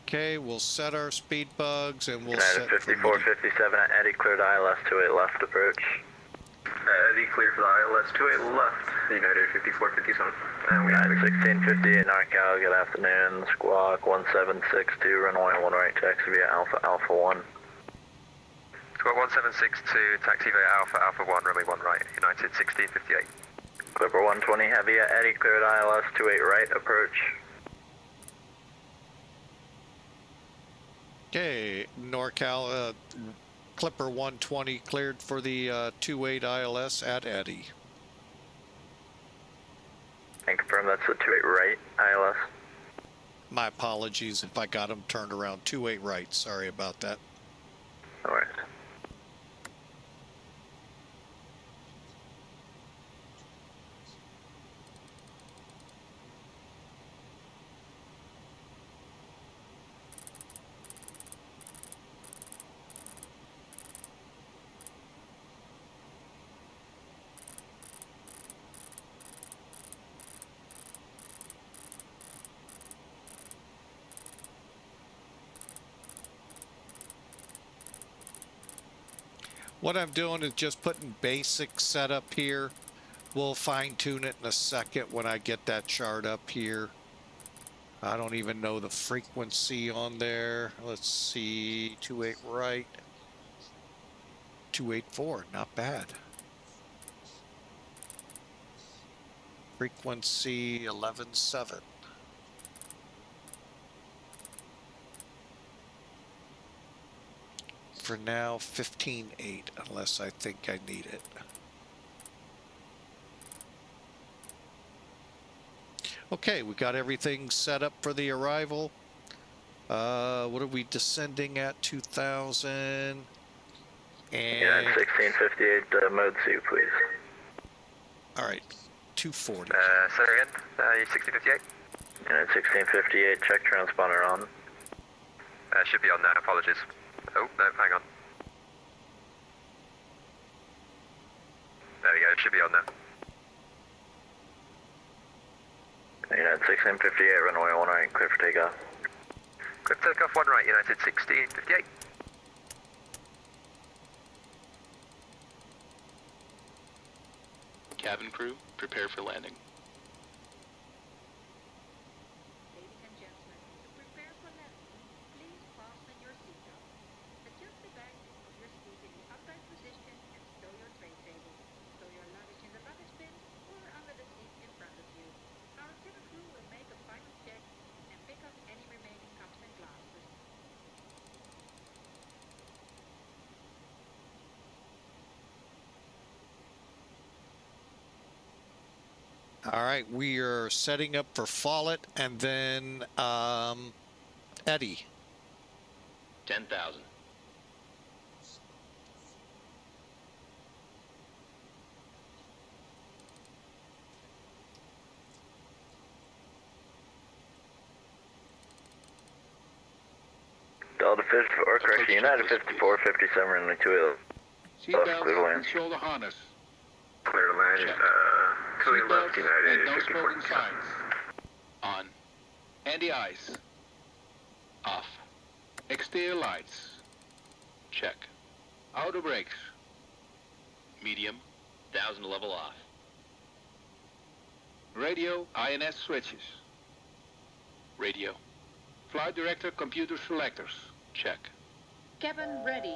Speaker 1: Okay, we'll set our speed bugs and we'll
Speaker 7: United
Speaker 1: set
Speaker 7: 5457 at Eddie, cleared ILS 28 left approach.
Speaker 10: Eddie, clear for the ILS 28 left, United 5457.
Speaker 7: United 1650 at NorCal, good afternoon, squawk 1762, runway 1 right, taxi via Alpha Alpha 1.
Speaker 10: Squawk 1762, taxi via Alpha Alpha 1, runway 1 right, United 1658.
Speaker 7: Clipper 120 heavy at Eddie, cleared ILS 28 right approach.
Speaker 1: Okay, NorCal, Clipper 120 cleared for the 28 ILS at Eddy.
Speaker 7: And confirm that's the 28 right ILS.
Speaker 1: My apologies if I got them turned around 28 right. Sorry about that.
Speaker 7: No worries.
Speaker 1: What I'm doing is just putting basic setup here. We'll fine tune it in a second when I get that chart up here. I don't even know the frequency on there. Let's see, 28 right. 284, not bad. Frequency 11.7. For now, 15.8, unless I think I need it. Okay, we got everything set up for the arrival. What are we descending at? 2000. And
Speaker 7: Yeah, 1658 mode C, please.
Speaker 1: all right, 240.
Speaker 10: Say again, 1658?
Speaker 7: Unit 1658, check transponder on.
Speaker 10: Should be on now, apologies. Oh, no, hang on. There we go, it should be on now.
Speaker 7: Unit 1658, runway 18, clear for takeoff.
Speaker 10: Quick takeoff 1 right, United 1658.
Speaker 3: Cabin crew, prepare for landing.
Speaker 6: Ladies and gentlemen, to prepare for landing, please fasten your seatbelt. Adjust the back of your seat in the upright position and stow your tray table. Stow your luggage in the luggage bin or under the seat in front of you. Our cabin crew will make a final check and pick up any remaining cups and glasses.
Speaker 1: All right, we are setting up for Follett and then Eddie.
Speaker 3: 10,000.
Speaker 7: Delta 54, correction, United 5457 to
Speaker 4: Seatbelt and shoulder harness.
Speaker 10: Clear to land,
Speaker 4: Seatbelts and no smoking signs.
Speaker 3: On.
Speaker 4: Anti-ice.
Speaker 3: Off.
Speaker 4: Exterior lights.
Speaker 3: Check.
Speaker 4: Outer brakes.
Speaker 3: Medium. 1000 level off.
Speaker 4: Radio INS switches.
Speaker 3: Radio.
Speaker 4: Flight director computer selectors.
Speaker 3: Check.
Speaker 6: Cabin ready.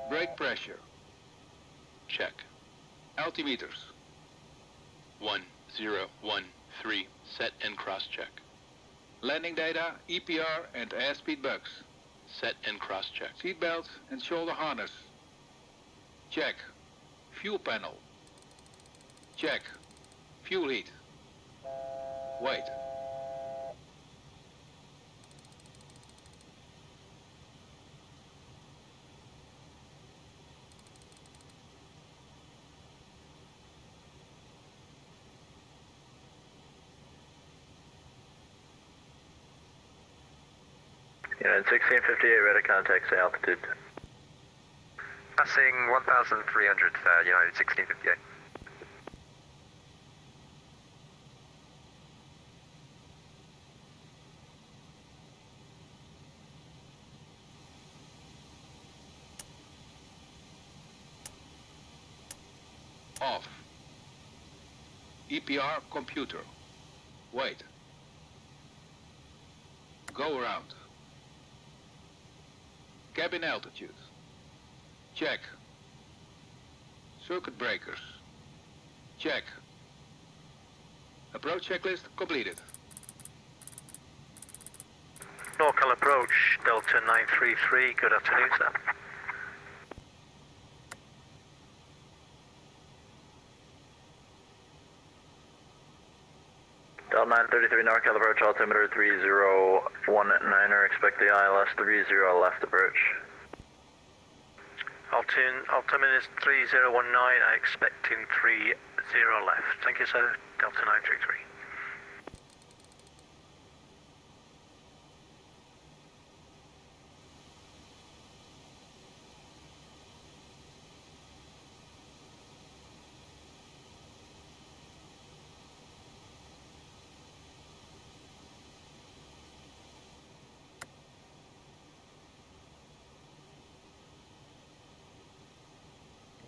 Speaker 4: Brake pressure.
Speaker 3: Check.
Speaker 4: Altimeters.
Speaker 3: 1013. Set and cross check.
Speaker 4: Landing data, EPR and airspeed bugs.
Speaker 3: Set and cross check.
Speaker 4: Seatbelt and shoulder harness. Check. Fuel panel. Check. Fuel heat. Wait.
Speaker 7: Unit 1658, ready to contact say altitude.
Speaker 10: Passing 1,300, United 1658.
Speaker 4: Off. EPR computer. Wait. Go around. Cabin altitude. Check. Circuit breakers. Check. Approach checklist completed.
Speaker 8: Local approach, Delta 933, good afternoon, sir.
Speaker 7: Delta 33 NorCal approach, altimeter 3019er, expect the ILS 30 left approach.
Speaker 8: Altimeter is 3019, I expecting 30 left. Thank you, sir. Delta 933.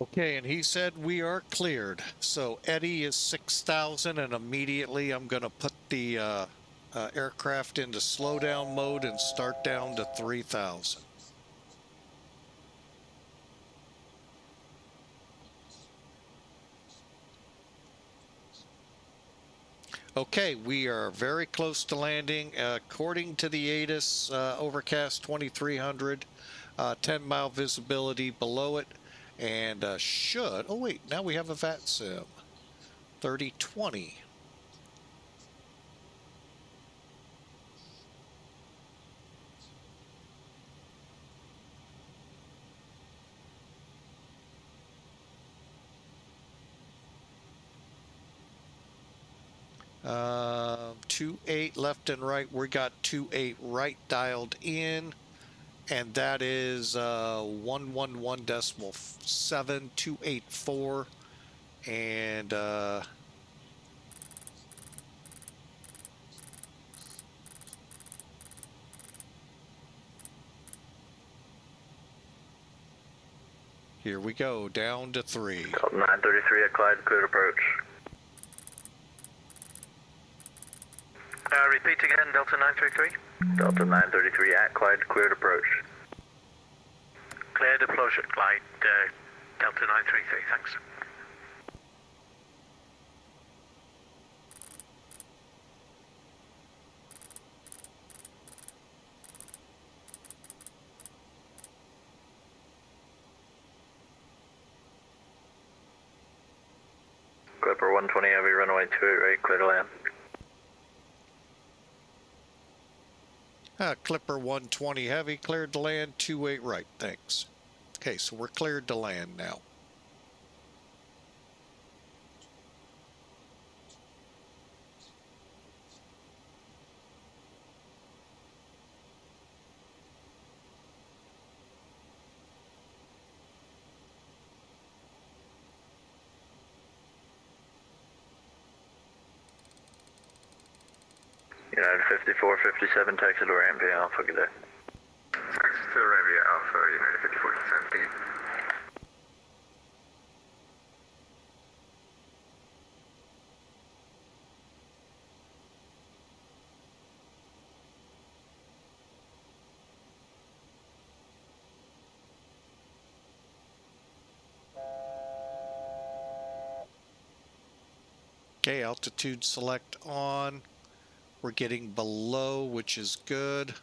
Speaker 1: Okay, and he said we are cleared. So Eddie is 6,000, and immediately I'm going to put the aircraft into slowdown mode and start down to 3,000. Okay, we are very close to landing. According to the ATIS, overcast 2300, 10-mile visibility below it, and should, oh wait, now we have a VATSIM, 3020. Uh, 28 left and right. We got 28 right dialed in, and that is 111.7.284, and here we go, down to 3.
Speaker 7: Delta 933 at Clyde, cleared approach.
Speaker 8: Repeat again, Delta 933.
Speaker 7: Delta 933 at Clyde, cleared approach.
Speaker 8: Cleared approach at Clyde, Delta 933, thanks.
Speaker 7: Clipper 120 heavy, runway 28 right, clear to land.
Speaker 1: Clipper 120 heavy, cleared to land, 28 right, thanks. Okay, so we're cleared to land now.
Speaker 7: United 5457, taxi to ramp, Alpha, good day.
Speaker 10: Taxi to Arabia Alpha, United 5417.
Speaker 1: Okay, altitude select on. We're getting below, which is good.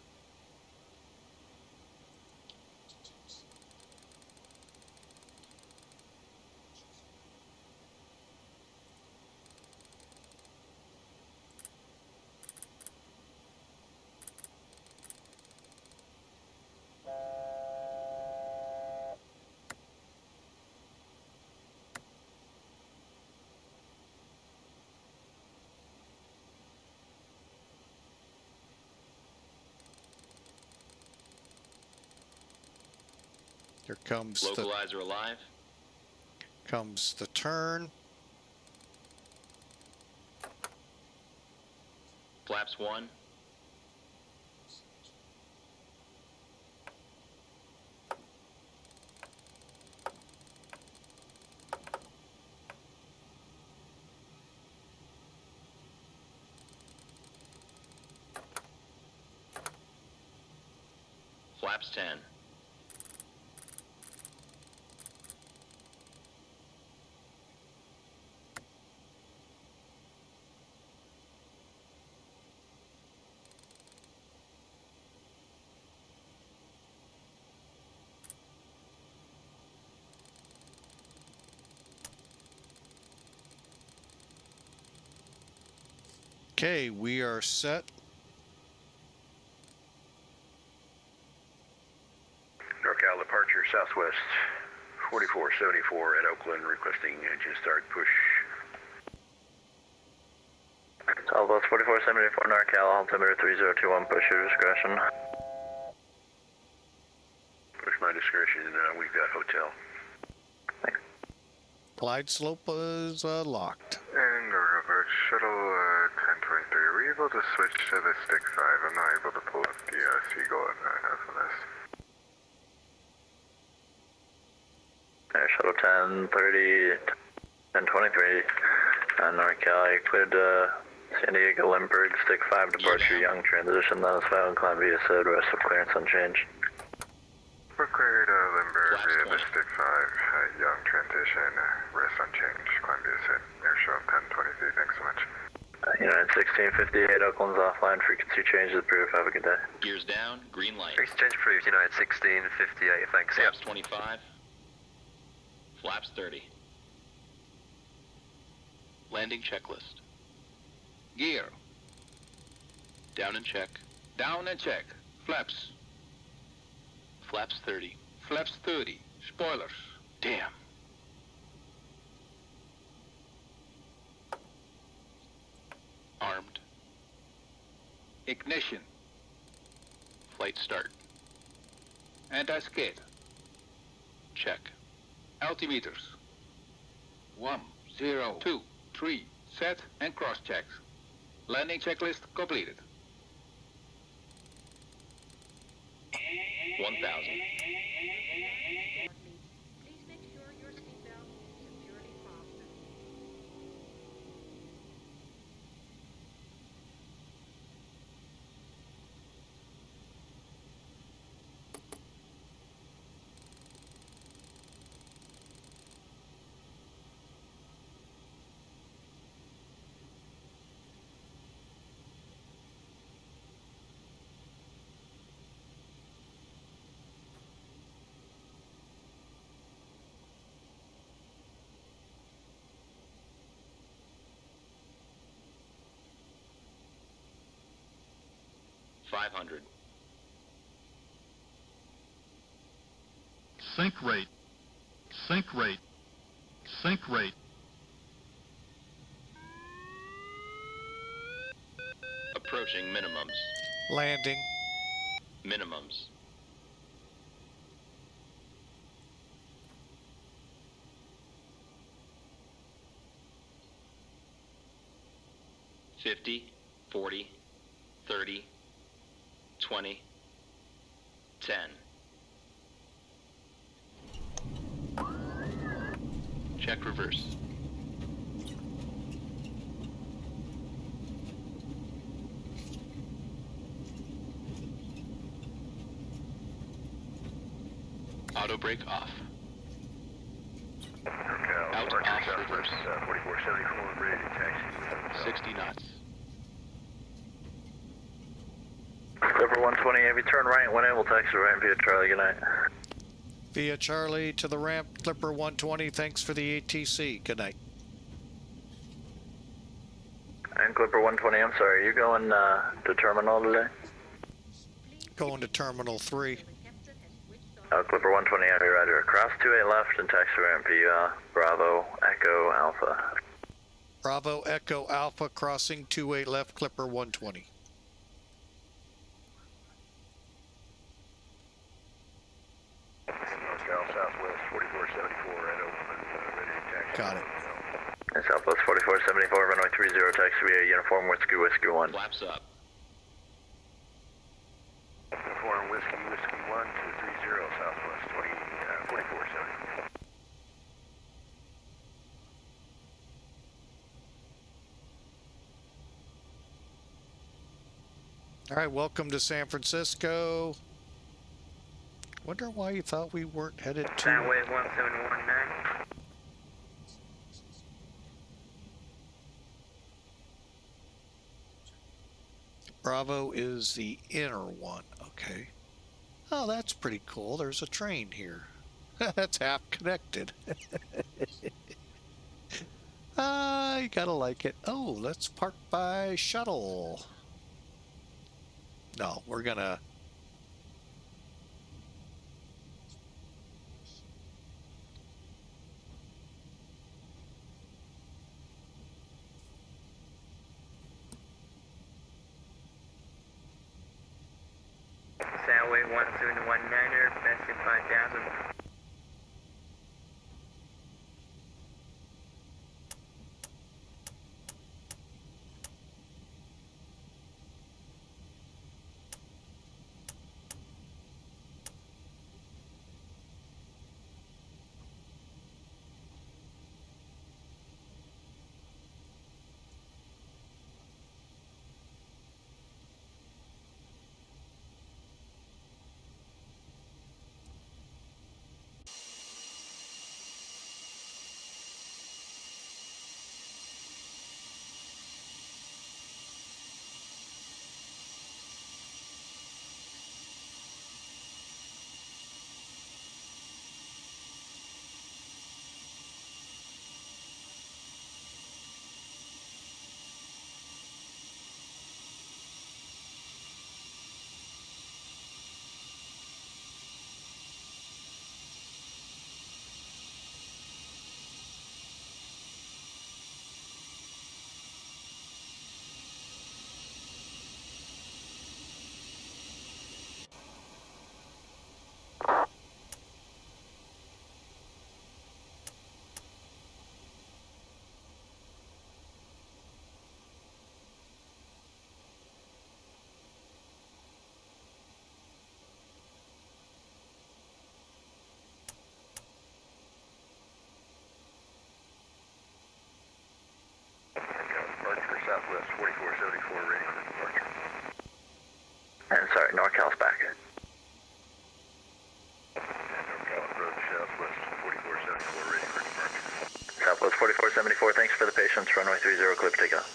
Speaker 1: Here comes
Speaker 11: Localizer alive.
Speaker 1: Comes the turn.
Speaker 11: Flaps 1. Flaps 10.
Speaker 1: Okay, we are set.
Speaker 12: NorCal departure southwest 4474 at Oakland, requesting engine start push.
Speaker 7: Southwest 4474 NorCal, altimeter 3021, push your discretion.
Speaker 12: Push my discretion, we've got hotel.
Speaker 7: Thanks.
Speaker 1: Glide slope is locked.
Speaker 13: And Robert, shuttle 1023, are we able to switch to the stick 5? I'm not able to pull up the Seagull at FMS.
Speaker 7: Shuttle 1030, 1023, NorCal, you cleared San Diego Lindbergh, stick 5, departure Young, transition, that is 5, and climb via SID, rest of clearance unchanged.
Speaker 13: We're cleared Lindbergh via the stick 5, Young, transition, rest unchanged, climb via SID, air show 1023, thanks so much.
Speaker 7: United 1658, Oakland's offline, frequency changes approved, have a good day.
Speaker 11: Gears down, green light.
Speaker 10: Frequency change approved, United 1658, thanks.
Speaker 11: Flaps 25. Flaps 30.
Speaker 3: Landing checklist.
Speaker 4: Gear.
Speaker 3: Down and check.
Speaker 4: Down and check. Flaps.
Speaker 3: Flaps 30.
Speaker 4: Flaps 30. Spoilers.
Speaker 3: Damn. Armed.
Speaker 4: Ignition.
Speaker 3: Flight start.
Speaker 4: Anti-skid.
Speaker 3: Check.
Speaker 4: Altimeters. 1, 0, 2, 3. Set and cross checks. Landing checklist completed.
Speaker 3: 1000.
Speaker 6: Please make sure your seatbelt is securely fastened.
Speaker 11: $500.
Speaker 2: Sink rate. Sink rate. Sink rate.
Speaker 11: Approaching minimums.
Speaker 1: Landing.
Speaker 11: Minimums. $50, $40, $30, $20, $10.
Speaker 3: Check reverse. Auto brake off. Out off reverse.
Speaker 12: 4474, ready to taxi.
Speaker 3: 60 knots.
Speaker 7: Clipper 120, if you turn right when able, taxi right via Charlie, good night.
Speaker 1: Via Charlie to the ramp, Clipper 120, thanks for the ATC. Good night.
Speaker 7: And Clipper 120, I'm sorry, are you going to terminal today?
Speaker 1: Going to Terminal 3.
Speaker 7: Clipper 120, heavy rider. Cross 28 left and taxi ramp via Bravo Echo Alpha.
Speaker 1: Bravo Echo Alpha, crossing 28 left, Clipper 120.
Speaker 12: NorCal southwest 4474 at Oakland, ready to taxi.
Speaker 1: Got it.
Speaker 7: And Southwest 4474, runway 30, taxi via Uniform Whiskey 1.
Speaker 11: Flaps up.
Speaker 12: Uniform Whiskey 1 to 30 southwest 4474.
Speaker 1: All right, welcome to San Francisco. Wonder why you thought we weren't headed to...
Speaker 8: Soundwave 1719.
Speaker 1: Bravo is the inner one, okay. Oh, that's pretty cool. There's a train here. That's half connected. I gotta like it. Oh, let's park by shuttle. No, we're gonna...
Speaker 14: Southway 1719er, best in 5000.
Speaker 12: Departure Southwest 4474, ready for departure.
Speaker 7: And sorry, NorCal's back.
Speaker 12: NorCal approach Southwest 4474, ready for departure.
Speaker 7: Southwest 4474, thanks for the patience. Runway 30, clear for takeoff.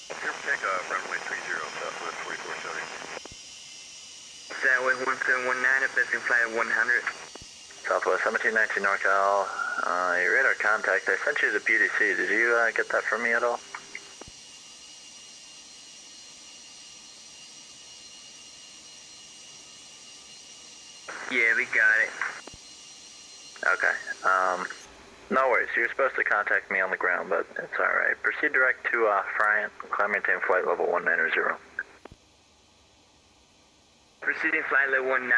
Speaker 12: Clear for takeoff, runway 30, Southwest 4474.
Speaker 14: Southway 1719er, best in flight 100.
Speaker 7: Southwest 1719 NorCal, your radar contact, I sent you the PDC. Did you get that from me at all?
Speaker 14: Yeah, we got it.
Speaker 7: Okay, no worries. You're supposed to contact me on the ground, but it's alright. Proceed direct to Friant, climb maintain flight level 190.
Speaker 14: Proceeding flight level 190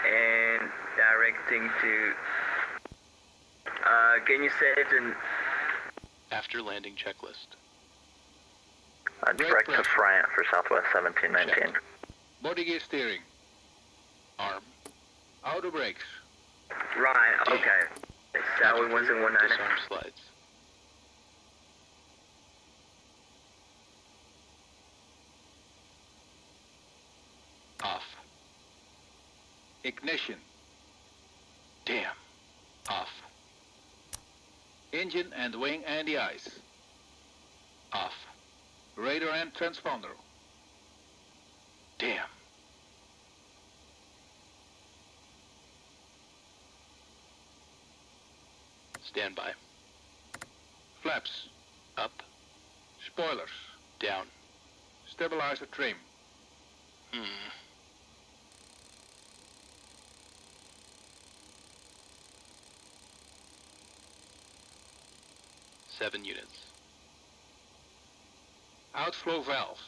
Speaker 14: and directing to... can you say it in...
Speaker 3: After landing checklist.
Speaker 7: Direct to Friant for Southwest 1719.
Speaker 3: Check.
Speaker 4: Body gear steering.
Speaker 3: Arm.
Speaker 4: Auto brakes.
Speaker 14: Right, okay. Southway 1719er.
Speaker 3: Disarm slides. Off.
Speaker 4: Ignition.
Speaker 3: Damn. Off.
Speaker 4: Engine and wing anti-ice.
Speaker 3: Off.
Speaker 4: Radar and transponder.
Speaker 3: Damn. Stand by.
Speaker 4: Flaps.
Speaker 3: Up.
Speaker 4: Spoilers.
Speaker 3: Down.
Speaker 4: Stabilizer trim.
Speaker 3: Hmm. Seven units.
Speaker 4: Outflow valves.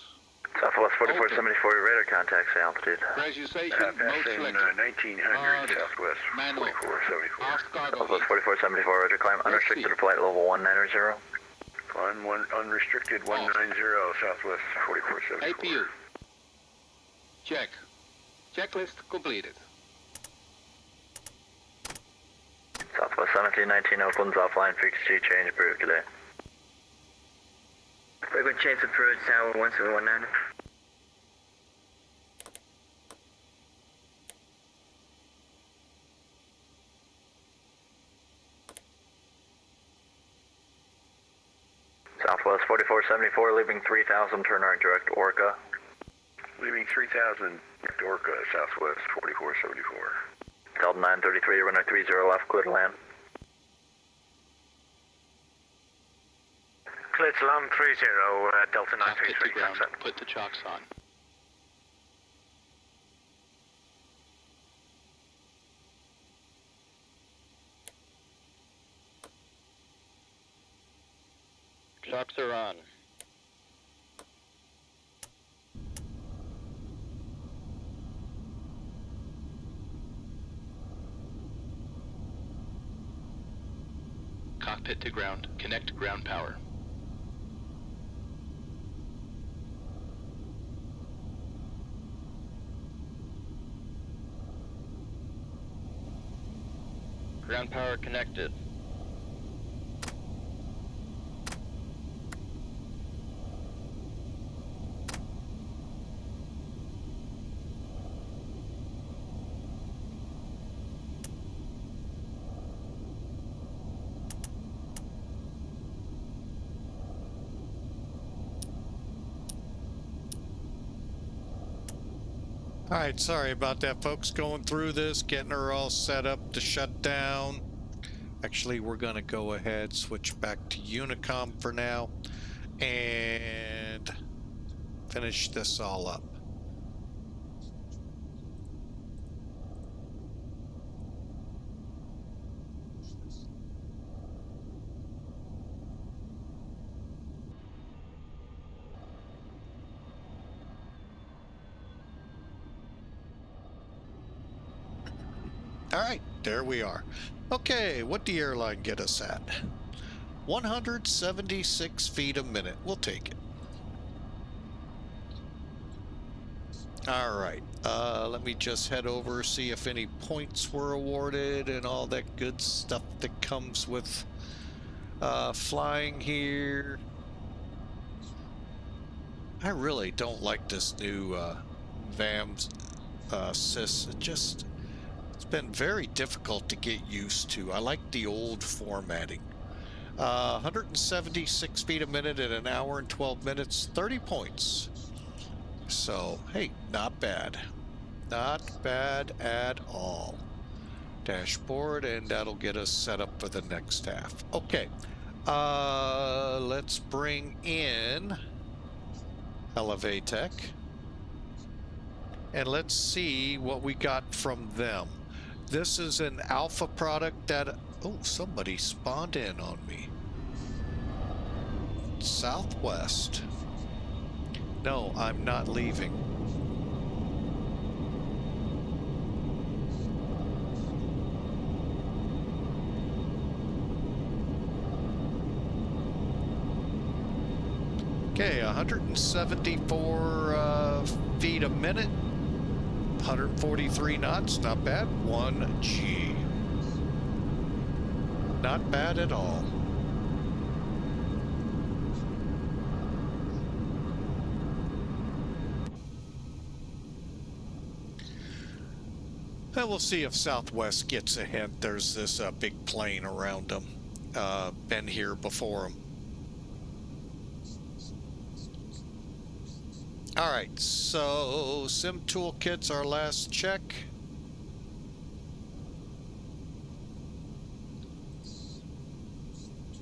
Speaker 7: Southwest 4474, your radar contacts, altitude.
Speaker 4: Pressurization mode
Speaker 12: Passing
Speaker 4: selected.
Speaker 12: 1900 Southwest
Speaker 4: Manual.
Speaker 12: 4474.
Speaker 4: Aft cargo.
Speaker 7: Southwest 4474, roger, climb unrestricted to flight level 190.
Speaker 12: Climb unrestricted 190 Southwest 4474.
Speaker 4: APU. Check. Checklist completed.
Speaker 7: Southwest 1719, Oakland's offline, fixed G, change approved, good day.
Speaker 14: We're going to change approach, Southway 1719er.
Speaker 7: Southwest 4474, leaving 3000, turn right direct Orca.
Speaker 12: Leaving 3000 Orca, Southwest 4474.
Speaker 7: Delta 933, runway 30 left, clear to land.
Speaker 8: clear to land 30, Delta
Speaker 3: Cockpit to
Speaker 8: 933,
Speaker 3: ground.
Speaker 8: contact.
Speaker 3: Put the chocks on.
Speaker 11: Chocks are on.
Speaker 3: Cockpit to ground. Connect ground power.
Speaker 11: Ground power connected.
Speaker 1: All right, sorry about that, folks. Going through this, getting her all set up to shut down. Actually, we're going to go ahead, switch back to Unicom for now, and finish this all up. All right, there we are. Okay, what did the airline get us at? 176 feet a minute. We'll take it. All right, let me just head over, see if any points were awarded and all that good stuff that comes with flying here. I really don't like this new VAMS sys. It's been very difficult to get used to. I like the old formatting. 176 feet a minute at an hour and 12 minutes, 30 points. So, hey, not bad. Not bad at all. Dashboard, and that'll get us set up for the next half. Okay, let's bring in Elevatech, and let's see what we got from them. This is an alpha product that... Oh, somebody spawned in on me. Southwest. No, I'm not leaving. Okay, 174 feet a minute, 143 knots, not bad. 1G. Not bad at all. And we'll see if Southwest gets a hint. There's this big plane around them. Been here before them. All right, so Sim Toolkit's our last check.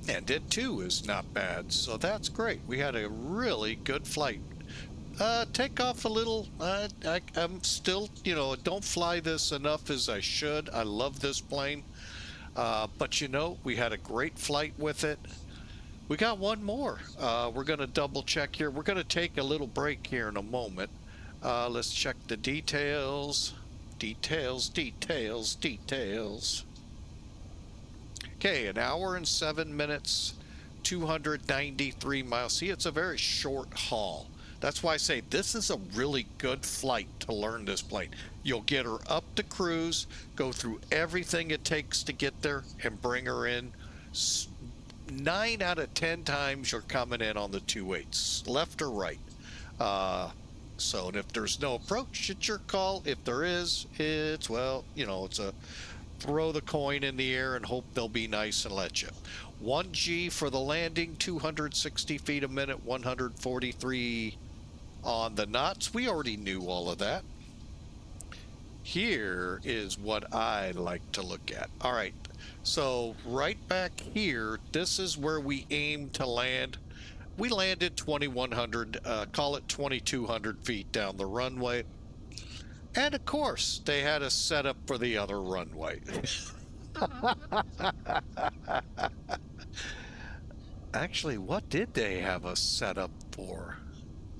Speaker 1: And it too is not bad, so that's great. We had a really good flight. Take off a little. I'm still, you know, don't fly this enough as I should. I love this plane. But you know, we had a great flight with it. We got one more. We're going to double check here. We're going to take a little break here in a moment. Let's check the details. Details. Okay, an hour and 7 minutes, 293 miles. See, it's a very short haul. That's why I say this is a really good flight to learn this plane. You'll get her up to cruise, go through everything it takes to get there, and bring her in. 9 out of 10 times you're coming in on the 2.8s, left or right. So, and if there's no approach, it's your call. If there is, it's, well, you know, it's a throw the coin in the air and hope they'll be nice and let you. 1G for the landing, 260 feet a minute, 143 on the knots. We already knew all of that. Here is what I like to look at. All right, so right back here, this is where we aim to land. we landed 2100, call it 2200 feet down the runway. And of course, they had us set up for the other runway. Actually, what did they have us set up for?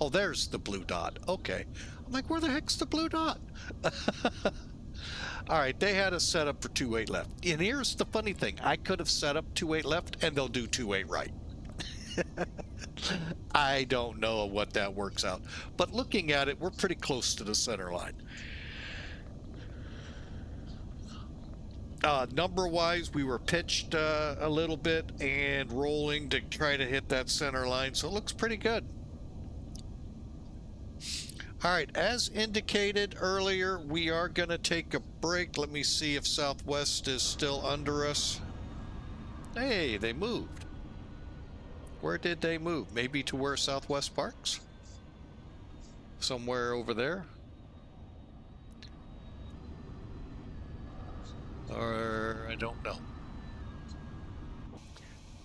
Speaker 1: Oh, there's the blue dot. Okay. I'm like, where the heck's the blue dot? All right, they had us set up for 28 left. And here's the funny thing. I could have set up 28 left, and they'll do 28 right. I don't know what that works out. But looking at it, we're pretty close to the center line. Number-wise, we were pitched a little bit and rolling to try to hit that center line, so it looks pretty good. All right, as indicated earlier, we are going to take a break. Let me see if Southwest is still under us. Hey, they moved. Where did they move? Maybe to where Southwest parks? Somewhere over there? Or I don't know.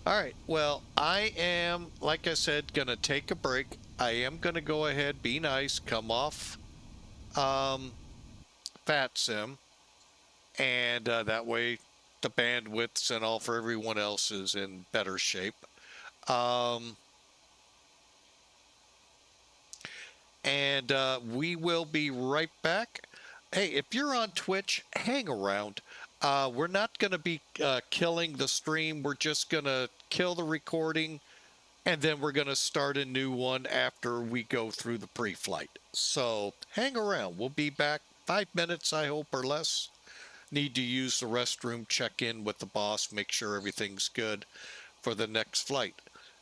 Speaker 1: All right, well, I am, like I said, going to take a break. I am going to go ahead, be nice, come off VATSIM, and that way the bandwidths and all for everyone else is in better shape. We will be right back. Hey, if you're on Twitch, hang around. We're not going to be killing the stream. We're just going to kill the recording, and then we're going to start a new one after we go through the pre-flight. So hang around. We'll be back 5 minutes, I hope, or less. Need to use the restroom, check in with the boss, make sure everything's good for the next flight.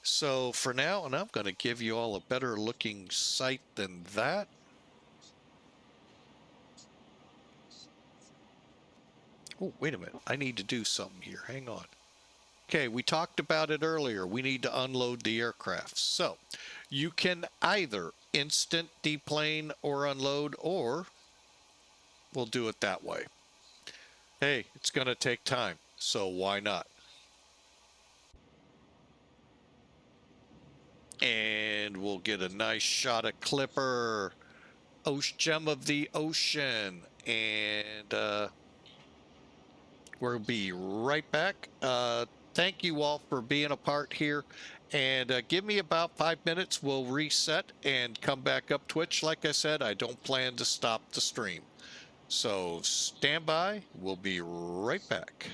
Speaker 1: So for now, and I'm going to give you all a better looking sight than that. Oh, wait a minute. I need to do something here. Hang on. Okay, we talked about it earlier. We need to unload the aircraft. So you can either instant deplane or unload, or we'll do it that way. Hey, it's going to take time, so why not? And we'll get a nice shot of Clipper, gem of the ocean, and we'll be right back. Thank you all for being a part here, and give me about 5 minutes. We'll reset and come back up Twitch. Like I said, I don't plan to stop the stream. So stand by. We'll be right back.